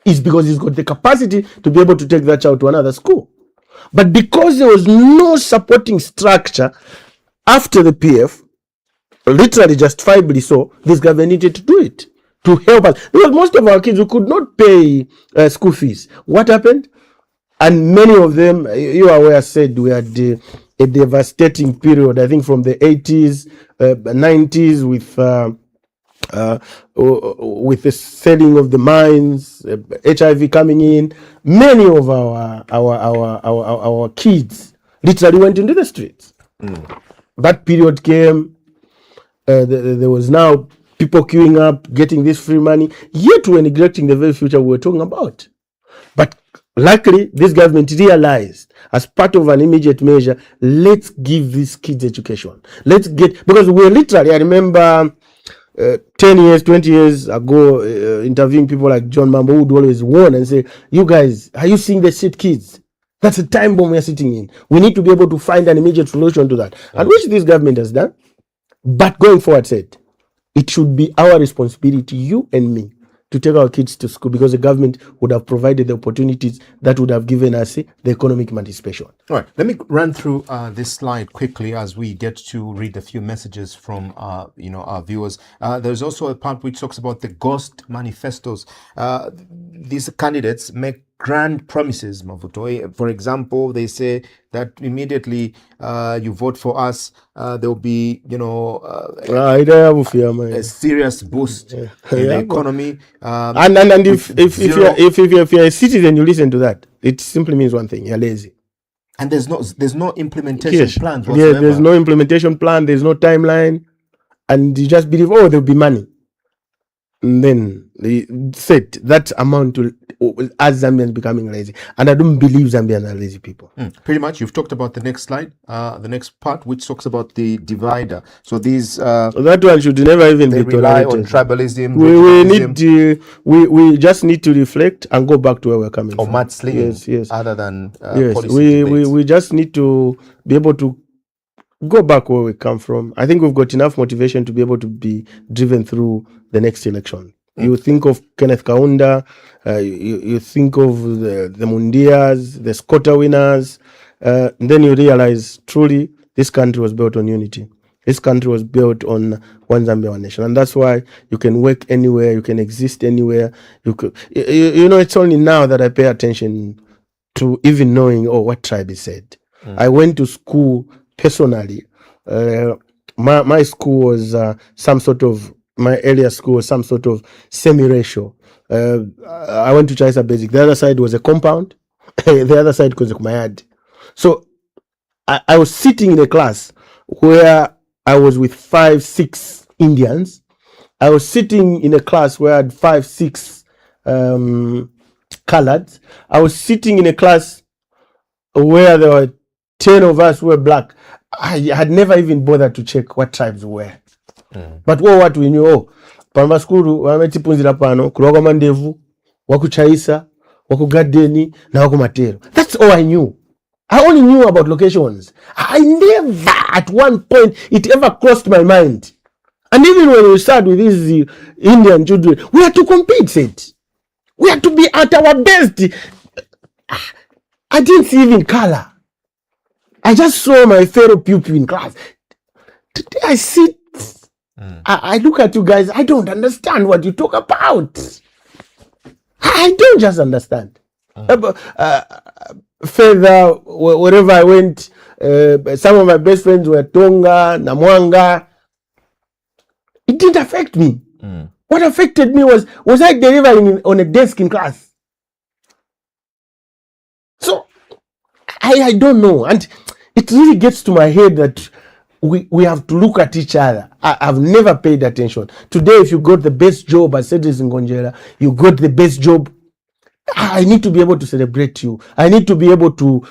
Speaker 2: It's because he's got the capacity to be able to take that child to another school. But because there was no supporting structure after the PF, literally justifiably so, this government needed to do it to help us. Because most of our kids who could not pay school fees. What happened? And many of them, you are aware, said we had a devastating period, I think from the 80s, 90s with the selling of the mines, HIV coming in. Many of our kids literally went into the streets. That period came, there was now people queuing up, getting this free money, yet we're neglecting the very future we were talking about. But luckily, this government realized, as part of an immediate measure, let's give these kids education. Because we're literally, I remember 10 years, 20 years ago, interviewing people like John Mambo, who would always warn and say, you guys, are you seeing the shit kids? That's a time bomb we're sitting in. We need to be able to find an immediate solution to that. And which this government has done. But going forward said, it should be our responsibility, you and me, to take our kids to school because the government would have provided the opportunities that would have given us the economic emancipation.
Speaker 1: All right, let me run through this slide quickly as we get to read a few messages from our viewers. There's also a part which talks about the ghost manifestos. These candidates make grand promises, Mabvuto. For example, they say that immediately you vote for us, there will be, a serious boost in the economy.
Speaker 2: And if you're a citizen, you listen to that. It simply means one thing: you're lazy.
Speaker 1: And there's no implementation plans whatsoever.
Speaker 2: Yeah, there's no implementation plan. There's no timeline, and you just believe, oh, there'll be money. And then they said that amount to as Zambians becoming lazy, and I don't believe Zambians are lazy people.
Speaker 1: Pretty much, you've talked about the next slide, the next part, which talks about the divider. So these
Speaker 2: that one should never even be
Speaker 1: rely on tribalism.
Speaker 2: We just need to reflect and go back to where we're coming from.
Speaker 1: Or mudslinging,
Speaker 2: yes.
Speaker 1: Other than
Speaker 2: we just need to be able to go back where we come from. I think we've got enough motivation to be able to be driven through the next election. You think of Kenneth Kaunda, you think of the Mundias, the Scotta winners, then you realize truly this country was built on unity. This country was built on one Zambia, one nation. And that's why you can work anywhere, you can exist anywhere. It's only now that I pay attention to even knowing, what tribe is said. I went to school personally. My school was my earlier school was some sort of semi-racial. I went to Chaisa Basic. The other side was a compound. The other side was a Kumayad. So I was sitting in a class where I was with 5-6 Indians. I was sitting in a class where I had 5-6 coloureds. I was sitting in a class where there were 10 of us who were black. I had never even bothered to check what tribes were. But what we knew, pamba skulu wametipunzira pano kulwa mandevu wakuchaisa wakugadeni na wakumatero. That's all I knew. I only knew about locations. I never at one point it ever crossed my mind. And even when we started with these Indian children, we had to compete, said. We have to be at our best. I didn't see even color. I just saw my fellow pupil in class. Today I sit, I look at you guys, I don't understand what you talk about. I don't just understand. Further, wherever I went, some of my best friends were Tonga, Namwanga. It didn't affect me. What affected me was I delivering on a desk in class? So I don't know. And it really gets to my head that we have to look at each other. I've never paid attention. Today, if you got the best job at Seidlitz Nkhonjera, you got the best job, I need to be able to celebrate you. I need to be able to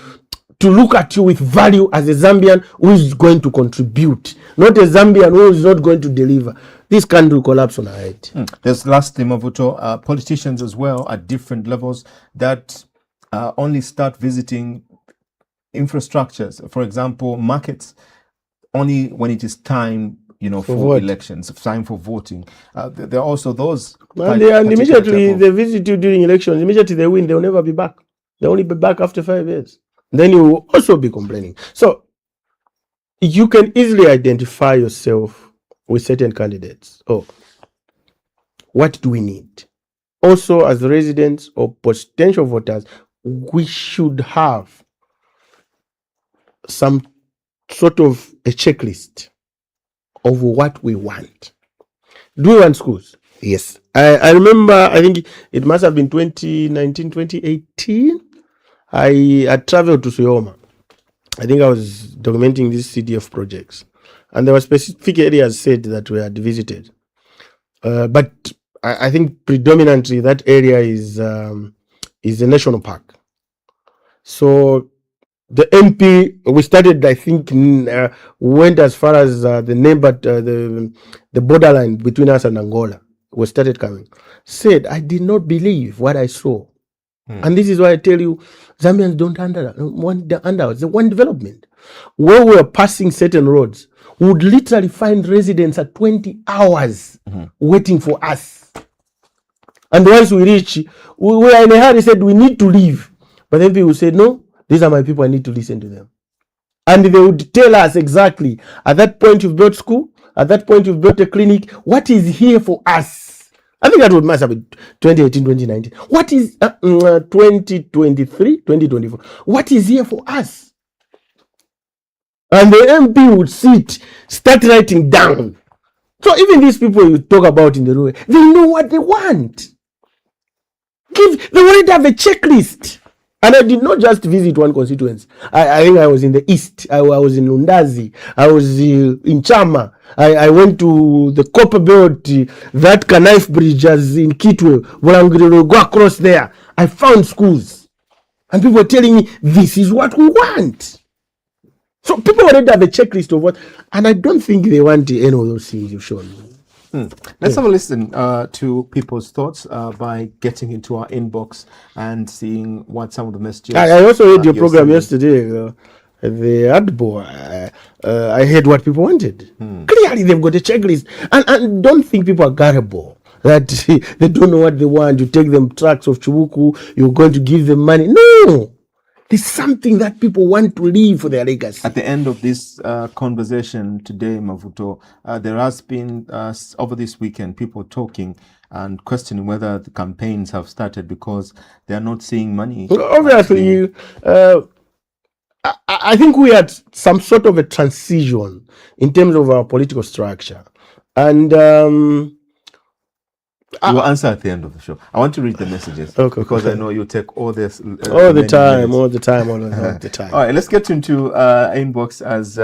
Speaker 2: look at you with value as a Zambian who is going to contribute, not a Zambian who is not going to deliver. This country will collapse on our head.
Speaker 1: There's lastly, Mabvuto, politicians as well at different levels that only start visiting infrastructures, for example, markets, only when it is time, for elections, time for voting. There are also those.
Speaker 2: And immediately they visit you during elections. Immediately they win, they'll never be back. They'll only be back after 5 years. Then you will also be complaining. So you can easily identify yourself with certain candidates. Oh, what do we need? Also, as residents or potential voters, we should have some sort of a checklist of what we want. Do we want schools? Yes. I remember, I think it must have been 2019, 2018. I traveled to Suyoma. I think I was documenting these CDF projects. And there were specific areas said that we had visited. But I think predominantly that area is a national park. So the MP, we started, I think, went as far as the neighbor, the borderline between us and Angola. We started coming. Said, I did not believe what I saw. And this is why I tell you, Zambians don't want the handouts. They want development. When we were passing certain roads, we would literally find residents at 20 hours waiting for us. And once we reach, we were in a hurry, said, we need to leave. But then people said, no, these are my people, I need to listen to them. And they would tell us exactly, at that point you've built school, at that point you've built a clinic, what is here for us? I think that would must have been 2018, 2019. What is 2023, 2024? What is here for us? And the MP would sit, start writing down. So even these people you talk about in the room, they know what they want. They already have a checklist. And I did not just visit one constituency. I think I was in the east. I was in Lundazi. I was in Chama. I went to the Copper Belt, that Knife Bridge as in Kitwe. Go across there. I found schools. And people were telling me, this is what we want. So people already have a checklist of what. And I don't think they want any of those things you've shown me.
Speaker 1: Let's have a listen to people's thoughts by getting into our inbox and seeing what some of the messages.
Speaker 2: I also heard your program yesterday, the Adbo. I heard what people wanted. Clearly, they've got a checklist, and don't think people are gullible. That they don't know what they want. You take them tracts of Chubuku, you're going to give them money. No. There's something that people want to leave for their legacy.
Speaker 1: At the end of this conversation today, Mabvuto, there has been, over this weekend, people talking and questioning whether the campaigns have started because they are not seeing money.
Speaker 2: Obviously, I think we had some sort of a transition in terms of our political structure. And
Speaker 1: you will answer at the end of the show. I want to read the messages because I know you take all this
Speaker 2: all the time. All the time. All
Speaker 1: right, let's get into inbox as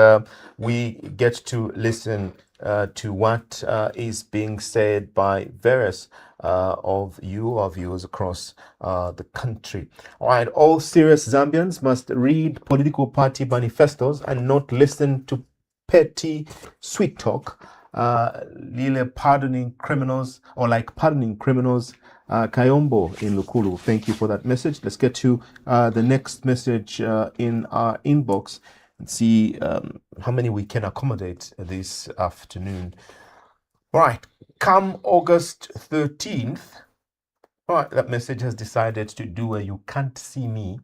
Speaker 1: we get to listen to what is being said by various of you, our viewers across the country. All right, all serious Zambians must read political party manifestos and not listen to petty sweet talk. Pardoning criminals, or like pardoning criminals. Kayombo in Lukulu, thank you for that message. Let's get to the next message in our inbox and see how many we can accommodate this afternoon. Right, come August 13th, All right, that message has decided to do a You Can't See Me.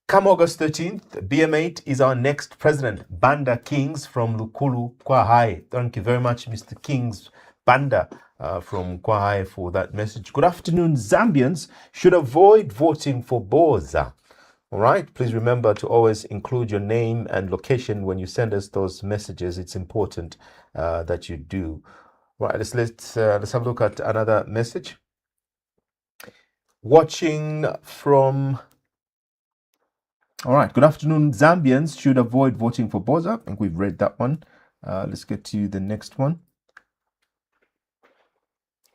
Speaker 1: Come August 13th, BM8 is our next president, Banda Kings from Lukulu, Kwahai. Thank you very much, Mr. Kings Banda from Kwahai, for that message. Good afternoon, Zambians should avoid voting for Boza. All right, please remember to always include your name and location when you send us those messages. It's important that you do. Right, let's have a look at another message. Watching from... All right, good afternoon. Zambians should avoid voting for Boza. I think we've read that one. Let's get to the next one.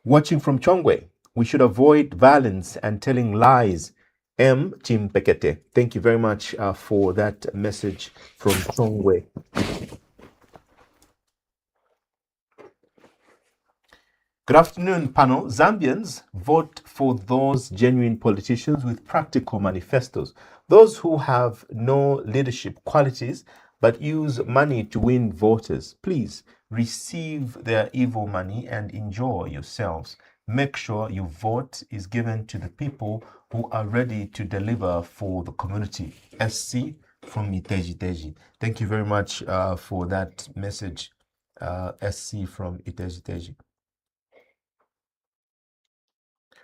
Speaker 1: Watching from Chongwe, we should avoid violence and telling lies. M. Chimpekete. Thank you very much for that message from Chongwe. Good afternoon, panel. Zambians, vote for those genuine politicians with practical manifestos. Those who have no leadership qualities but use money to win voters. Please receive their evil money and enjoy yourselves. Make sure your vote is given to the people who are ready to deliver for the community. SC from Iteji. Thank you very much for that message, SC from Iteji.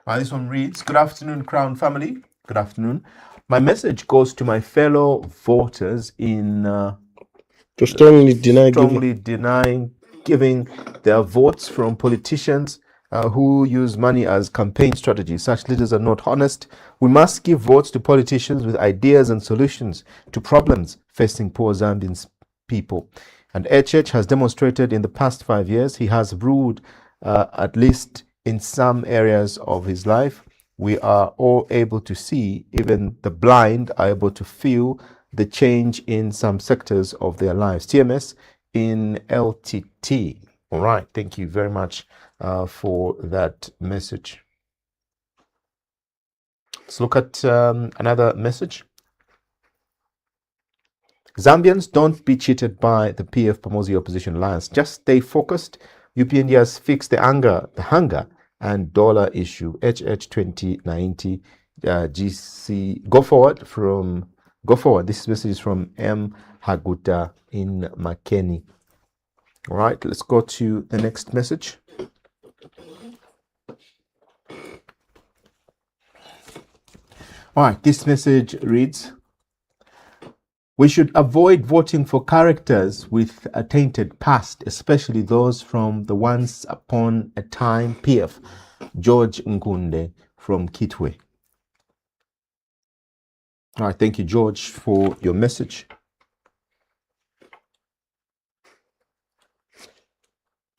Speaker 1: This one reads, good afternoon, Crown family. Good afternoon. My message goes to my fellow voters in
Speaker 2: To strongly deny
Speaker 1: denying giving their votes from politicians who use money as campaign strategy. Such leaders are not honest. We must give votes to politicians with ideas and solutions to problems facing poor Zambian people. And HH has demonstrated in the past 5 years he has ruled at least in some areas of his life. We are all able to see, even the blind are able to feel the change in some sectors of their lives. TMS in LTT. All right, thank you very much for that message. Let's look at another message. Zambians, don't be cheated by the PF Pamosi Opposition Alliance. Just stay focused. UPND has fixed the hunger and dollar issue. HH 2090 GC. Go forward. This message is from M. Haguta in Makeni. All right, let's go to the next message. All right, this message reads, we should avoid voting for characters with a tainted past, especially those from the once upon a time PF. George Nkunde from Kitwe. All right, thank you, George, for your message.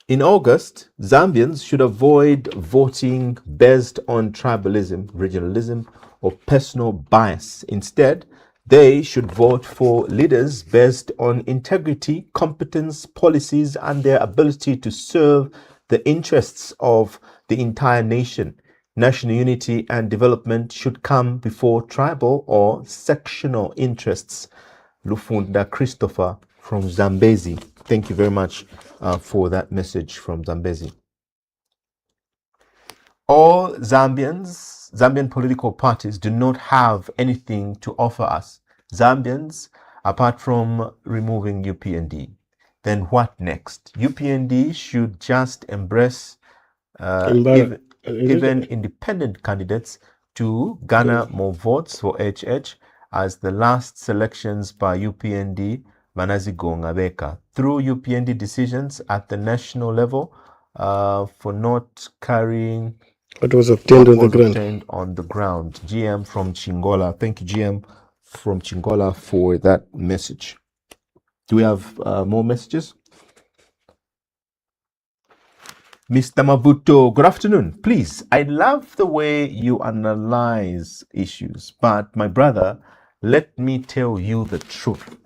Speaker 1: In August, Zambians should avoid voting based on tribalism, regionalism, or personal bias. Instead, they should vote for leaders based on integrity, competence, policies, and their ability to serve the interests of the entire nation. National unity and development should come before tribal or sectional interests. Lufunda Christopher from Zambezi. Thank you very much for that message from Zambezi. All Zambian political parties do not have anything to offer us. Zambians, apart from removing UPND. Then what next? UPND should just embrace even independent candidates to garner more votes for HH, as the last selections by UPND Manazigonga Beka through UPND decisions at the national level for not carrying
Speaker 2: what was obtained on the ground.
Speaker 1: GM from Chingola. Thank you, GM from Chingola, for that message. Do we have more messages? Mr. Mabvuto, good afternoon. Please, I love the way you analyze issues, but my brother, let me tell you the truth.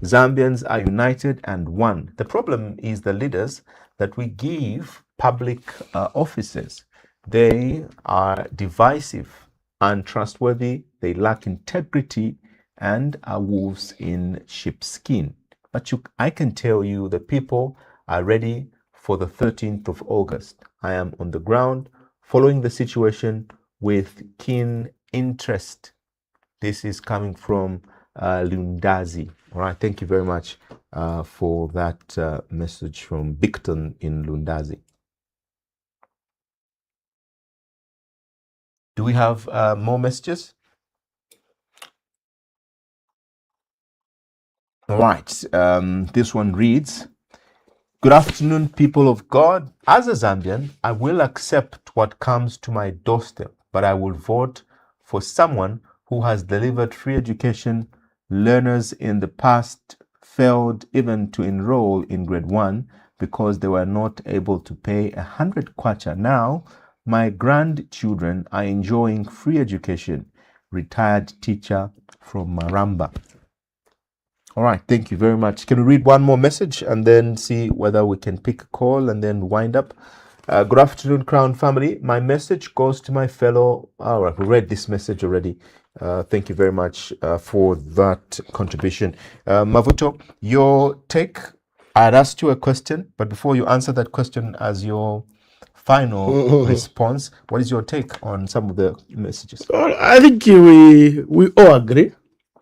Speaker 1: Zambians are united and one. The problem is the leaders that we give public offices. They are divisive, untrustworthy, they lack integrity, and are wolves in sheepskin. But I can tell you the people are ready for the 13th of August. I am on the ground following the situation with keen interest. This is coming from Lundazi. All right, thank you very much for that message from Bicton in Lundazi. Do we have more messages? All right, this one reads, "Good afternoon, people of God. As a Zambian, I will accept what comes to my doorstep, but I will vote for someone who has delivered free education. Learners in the past failed even to enroll in grade 1 because they were not able to pay 100 kwacha. Now, my grandchildren are enjoying free education. Retired teacher from Maramba." All right, thank you very much. Can we read one more message and then see whether we can pick a call and then wind up? Good afternoon, Crown family. My message goes to my fellow. All right, we read this message already. Thank you very much for that contribution. Mabvuto, your take. I had asked you a question, but before you answer that question as your final response, what is your take on some of the messages?
Speaker 2: Well, I think we all agree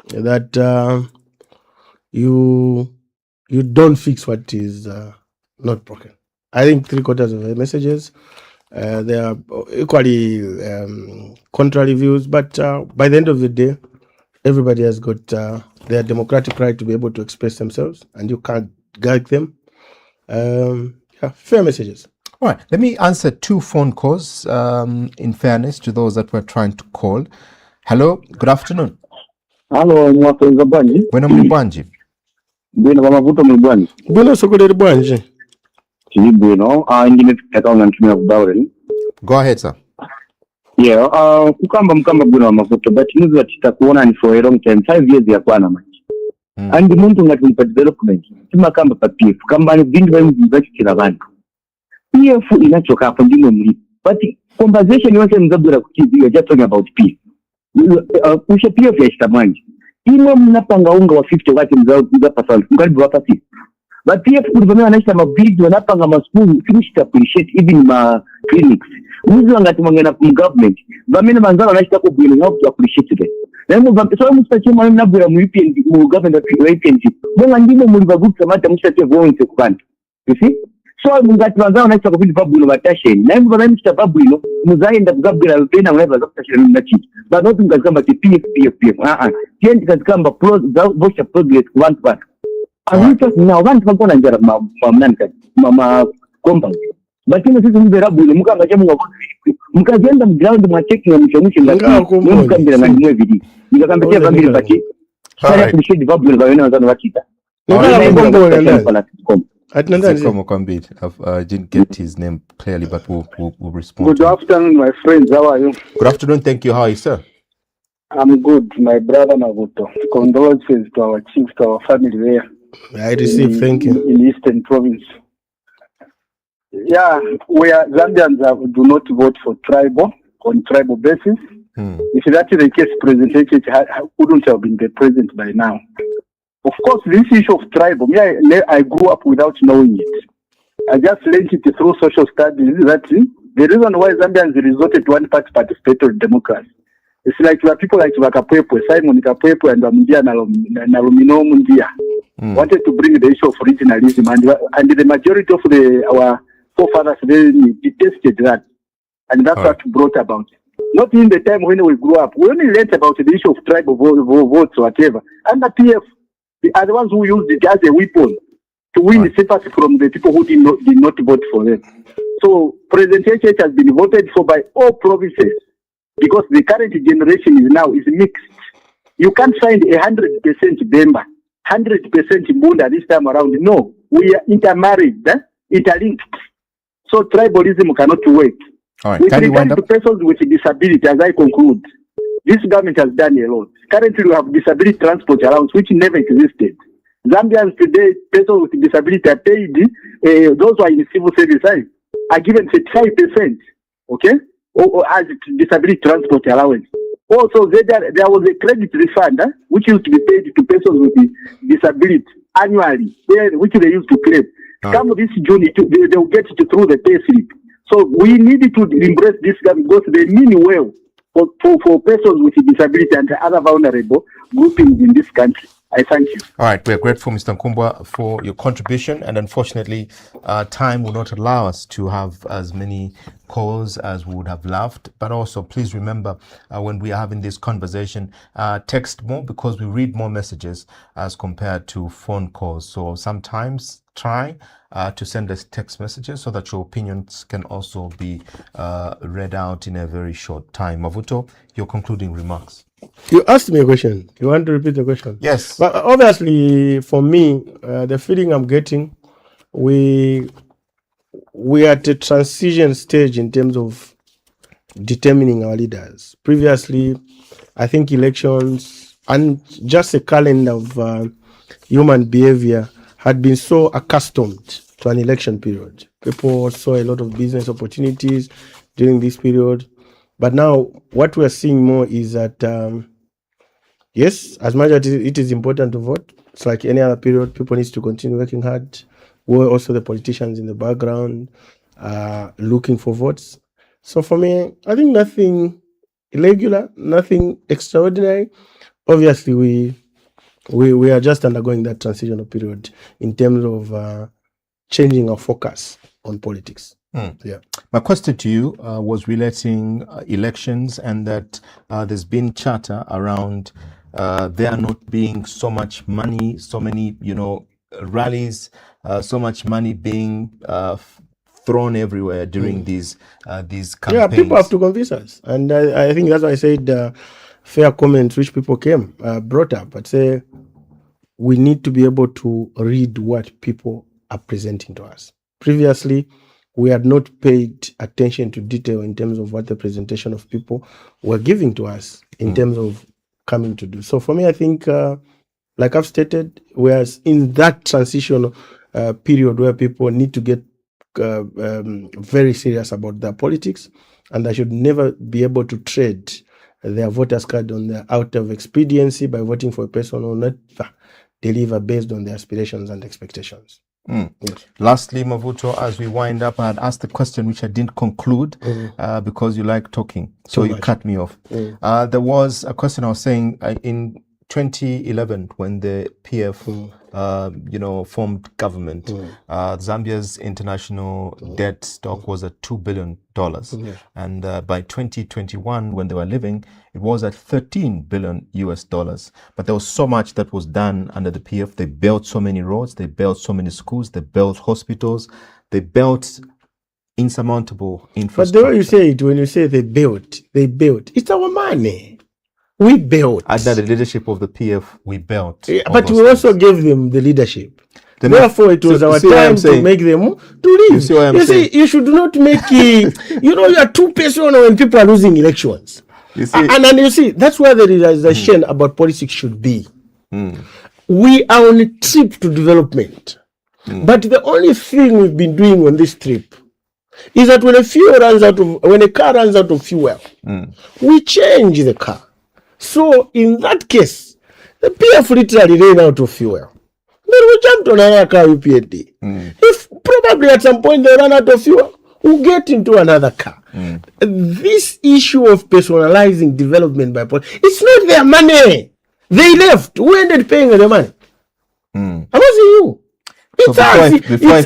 Speaker 2: that you don't fix what is not broken. I think 3/4 of the messages they are equally contrary views, but by the end of the day, everybody has got their democratic right to be able to express themselves, and you can't gag them. Fair messages.
Speaker 1: All right, let me answer 2 phone calls in fairness to those that were trying to call. Hello, good afternoon.
Speaker 3: Hello, mwapenza bwanji.
Speaker 1: Bwino muli bwanji?
Speaker 3: Bwino Mabvuto muli bwanji.
Speaker 2: Bwino sokoleri bwanji.
Speaker 3: Tili bwino. Ingine account ntumia kudaure.
Speaker 1: Go ahead, sir.
Speaker 3: Yeah, kukamba mkamba bwino Mabvuto, but nizo titakuona ni for a long time, 5 years ya kwana machi. And muntu ngati mpa development, timakamba pa PF, kamba ni vingi vachikira vantu. PF inachoka hapo ndimo mlipo. But conversation yose mzabura kukizi, you're just talking about PF. Usha PF ya shitamwanji. Imo mnapanga unga wa 50 wati mzapa sana, mkaribu wapa 50. But PF kulivamia wanaishita mabidi, wanapanga maskulu, finish to appreciate even ma clinics. Mwizi wangati mwangena government, vamina manzana wanaishita kubwini, how to appreciate them. Na so mustachia mwani mnabwira mwipi mu government wa IPNG. Mwanga ndimo mwivagutu samata mustachia vonse kubantu. You see? So mungati manzana wanaishita kubwini babuino watasheni. Na himu vana mshita babuino, muzayi nda kugabwira mpena mwenye zakutasheni mnachiti. But not mkazikamba ki PF. Tienti kazikamba vosha progress kubantu bantu. Right. Now, one people are there, mama compound. But you know, this is very good. Muka ngaja muka jenda ground mu checking na mshawishi ngati. Muka mbira na mwe vidi. Nikakambetea family baki. Sasa kushidi babu na wena wanzana wakita.
Speaker 1: I didn't get his name clearly, but we'll respond.
Speaker 3: Good afternoon, my friends. How are you?
Speaker 1: Good afternoon. Thank you. How are you, sir?
Speaker 3: I'm good, my brother Mabvuto. Condolences to our chief, to our family there.
Speaker 2: I receive, thank you.
Speaker 3: In Eastern Province. Yeah, where Zambians do not vote for on tribal basis. If that is the case, President H wouldn't have been the president by now. Of course, this issue of tribal, I grew up without knowing it. I just learned it through social studies. That the reason why Zambians resorted to one-party participatory democracy. It's like there are people like Wakapwepo, Simon Kapwepo, and Mundia Nalumino Mundia wanted to bring the issue of regionalism, and the majority of our forefathers they detested that, and that's what brought about. Not in the time when we grew up, we only learned about the issue of tribal votes or whatever. And the PF, they are the ones who used it as a weapon to win the sympathy from the people who did not vote for them. So President H has been voted for by all provinces. Because the current generation is mixed. You can't find 100% Bemba, 100% Mbunda this time around. No, we are intermarried, interlinked. So tribalism cannot work.
Speaker 1: Right.
Speaker 3: With regard to persons with disability, as I conclude, this government has done a lot. Currently, we have disability transport allowance, which never existed. Zambians today, persons with disability are paid. Those who are in civil service are given 35%. Okay. As disability transport allowance. Also, there was a credit refund which used to be paid to persons with disability annually, which they used to claim. Come this June, they will get it through the pay slip. So we needed to embrace this government because they mean well. for persons with disability and other vulnerable groupings in this country. I thank you.
Speaker 1: All right, we're grateful, Mr. Nkumbwa, for your contribution, and unfortunately, time will not allow us to have as many calls as we would have loved. But also, please remember, when we are having this conversation, text more, because we read more messages as compared to phone calls. So sometimes try to send us text messages so that your opinions can also be read out in a very short time. Mabvuto, your concluding remarks.
Speaker 2: You asked me a question. You want to repeat the question?
Speaker 1: Yes.
Speaker 2: But obviously, for me, the feeling I'm getting, we are at a transition stage in terms of determining our leaders. Previously, I think elections and just a calendar of human behavior had been so accustomed to an election period. People saw a lot of business opportunities during this period. But now what we are seeing more is that, yes, as much as it is important to vote, it's like any other period, people need to continue working hard. We're also the politicians in the background looking for votes. So for me, I think nothing irregular, nothing extraordinary. Obviously, we are just undergoing that transitional period in terms of changing our focus on politics. Yeah.
Speaker 1: My question to you was relating elections, and that there's been chatter around there not being so much money, so many, rallies, so much money being thrown everywhere during these campaigns.
Speaker 2: Yeah, people have to convince us, and I think that's why I said fair comments which people brought up. But say we need to be able to read what people are presenting to us. Previously, we had not paid attention to detail in terms of what the presentation of people were giving to us in terms of coming to do. So for me, I think, like I've stated, we are in that transition period where people need to get very serious about their politics, and they should never be able to trade their voters card on the out of expediency by voting for a person or not deliver based on their aspirations and expectations. Yes.
Speaker 1: Lastly, Mabvuto, as we wind up, I had asked a question which I didn't conclude because you like talking, so you cut me off. There was a question I was saying in 2011 when the PF formed government. Zambia's international debt stock was at $2 billion, and by 2021, when they were living, it was at $13 billion US. But there was so much that was done under the PF. They built so many roads, they built so many schools, they built hospitals, they built insurmountable infrastructure.
Speaker 2: But the way you say it, when you say they built, it's our money. We built.
Speaker 1: Under the leadership of the PF, we built.
Speaker 2: Yeah, but we also gave them the leadership. Therefore, it was our time to make them to leave.
Speaker 1: You see what I'm saying?
Speaker 2: You should not make it, you are too personal when people are losing elections.
Speaker 1: You see?
Speaker 2: And then you see, that's where the realization about politics should be. We are on a trip to development. But the only thing we've been doing on this trip is that when a car runs out of fuel, we change the car. So in that case, the PF literally ran out of fuel. Then we jumped on another car UPND. If probably at some point they run out of fuel, we'll get into another car. This issue of personalizing development by politics, it's not their money. They left. Who ended paying the money? I'm asking you. It's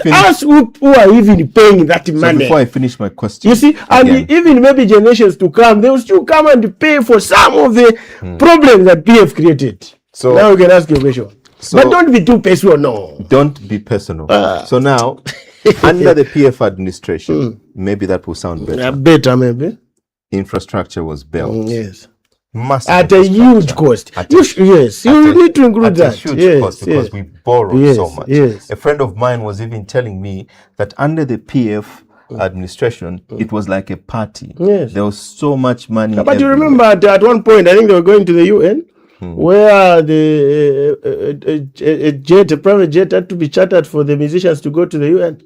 Speaker 2: us who are even paying that money.
Speaker 1: Before I finish my question,
Speaker 2: you see, and even maybe generations to come, they will still come and pay for some of the problems that PF created. So now you can ask your question. But don't be too personal. No.
Speaker 1: Don't be personal. So now, under the PF administration, maybe that will sound better.
Speaker 2: Better, maybe.
Speaker 1: Infrastructure was built.
Speaker 2: Yes.
Speaker 1: Massive
Speaker 2: at a huge cost. Yes, you need to include that.
Speaker 1: At a huge cost, because we borrowed so much. A friend of mine was even telling me that under the PF administration, it was like a party.
Speaker 2: Yes.
Speaker 1: There was so much money.
Speaker 2: But everywhere. You remember at one point, I think they were going to the UN, where a private jet had to be chartered for the musicians to go to the UN.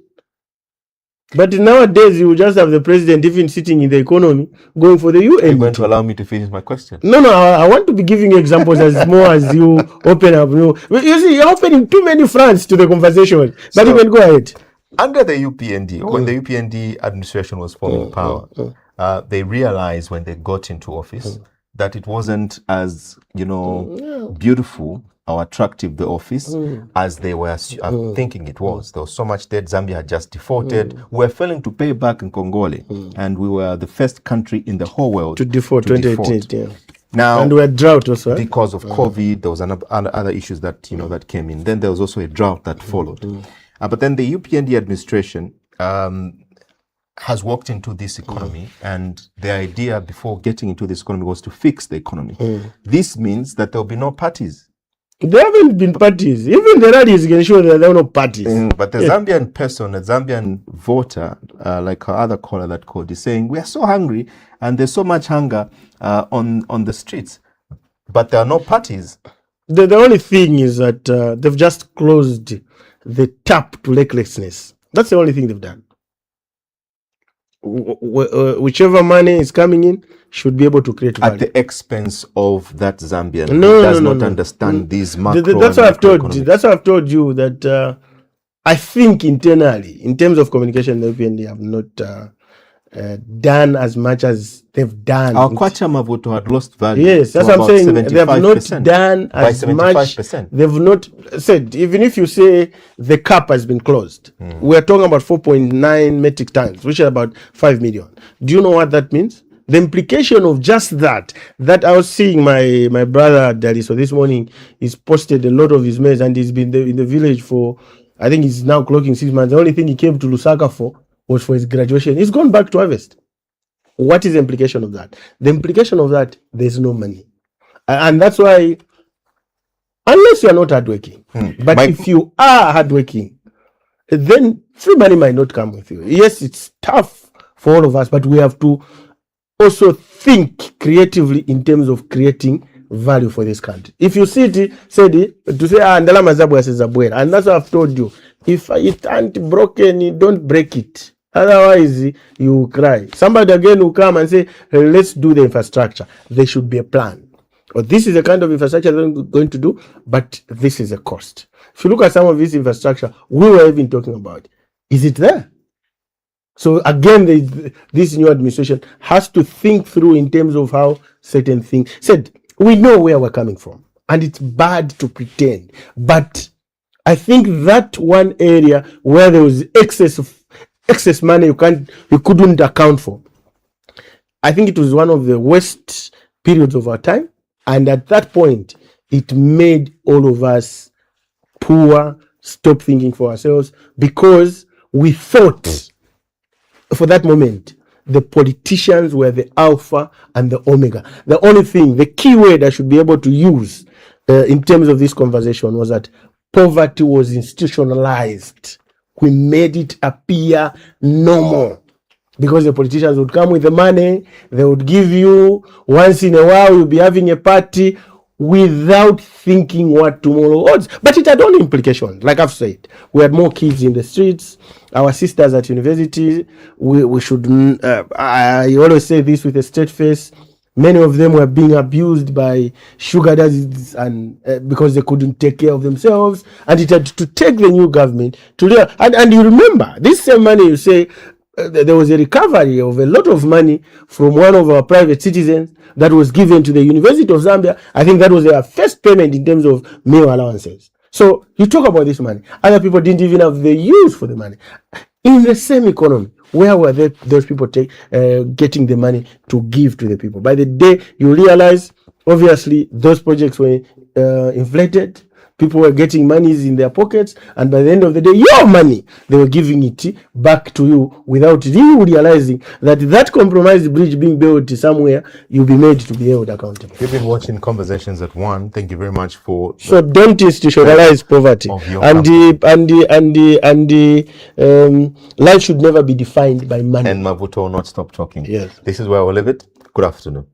Speaker 2: But nowadays, you just have the president even sitting in the economy going for the UN.
Speaker 1: Are you going to allow me to finish my question?
Speaker 2: No, I want to be giving you examples as more as you open up. You see, you're opening too many fronts to the conversation. But you can go ahead.
Speaker 1: Under the UPND, when the UPND administration was forming power, they realized when they got into office that it wasn't as, beautiful or attractive, the office, as they were thinking it was. There was so much debt. Zambia had just defaulted. We were failing to pay back in Congole, and we were the first country in the whole world
Speaker 2: to default 2018. Yeah.
Speaker 1: Now,
Speaker 2: and we had drought also, right?
Speaker 1: Because of COVID. There was other issues that that came in. Then there was also a drought that followed. But then the UPND administration has walked into this economy, and the idea before getting into this economy was to fix the economy. This means that there will be no parties.
Speaker 2: There haven't been parties. Even the rallies can show that there are no parties.
Speaker 1: But the Zambian person, the Zambian voter, like our other caller that called, is saying, we are so hungry and there's so much hunger on the streets, but there are no parties.
Speaker 2: The only thing is that they've just closed the tap to recklessness. That's the only thing they've done. Whichever money is coming in should be able to create value.
Speaker 1: At the expense of that Zambian who does not understand these macro.
Speaker 2: That's what I've told you. That's what I've told you, that I think internally, in terms of communication, the UPND have not done as much as they've done.
Speaker 1: Our Kwacha Mabvuto had lost value.
Speaker 2: Yes, that's what I'm saying. They have not done as much. They've not said, even if you say the cap has been closed, we're talking about 4.9 metric tons, which is about 5 million. Do you know what that means? The implication of just that I was seeing my brother Daliso this morning, he's posted a lot of his maize, and he's been in the village for, I think he's now clocking 6 months. The only thing he came to Lusaka for was for his graduation. He's gone back to harvest. What is the implication of that? The implication of that, there's no money. And that's why, unless you are not hardworking, but if you are hardworking, then free money might not come with you. Yes, it's tough for all of us, but we have to also think creatively in terms of creating value for this country. If you see it, to say, Ndalama Zabwe says Zabwe, and that's what I've told you. If it ain't broken, you don't break it. Otherwise, you cry. Somebody again will come and say, hey, let's do the infrastructure. There should be a plan. Or this is the kind of infrastructure they're going to do, but this is a cost. If you look at some of this infrastructure, we were even talking about, is it there? So again, this new administration has to think through in terms of how certain things said. We know where we're coming from, and it's bad to pretend. But I think that one area where there was excess money you couldn't account for, I think it was one of the worst periods of our time. And at that point, it made all of us poor, stop thinking for ourselves, because we thought for that moment the politicians were the alpha and the omega. The only thing, the key word I should be able to use in terms of this conversation was that poverty was institutionalized. We made it appear normal, because the politicians would come with the money, they would give you once in a while, you'll be having a party without thinking what tomorrow holds. But it had only implications. Like I've said, we had more kids in the streets, our sisters at university. We should, I always say this with a straight face, many of them were being abused by sugar daddies, and because they couldn't take care of themselves, and it had to take the new government to and you remember this same money, you say there was a recovery of a lot of money from one of our private citizens that was given to the University of Zambia. I think that was their first payment in terms of meal allowances. So you talk about this money, other people didn't even have the use for the money. In the same economy, where were those people getting the money to give to the people? By the day you realize, obviously, those projects were inflated. People were getting monies in their pockets, and by the end of the day, your money, they were giving it back to you without you realizing that compromised bridge being built somewhere, you'll be made to be held accountable.
Speaker 1: You've been watching Conversations at One. Thank you very much for.
Speaker 2: So don't institutionalize poverty, and life should never be defined by money.
Speaker 1: And Mabvuto will not stop talking.
Speaker 2: Yes.
Speaker 1: This is where I will leave it. Good afternoon.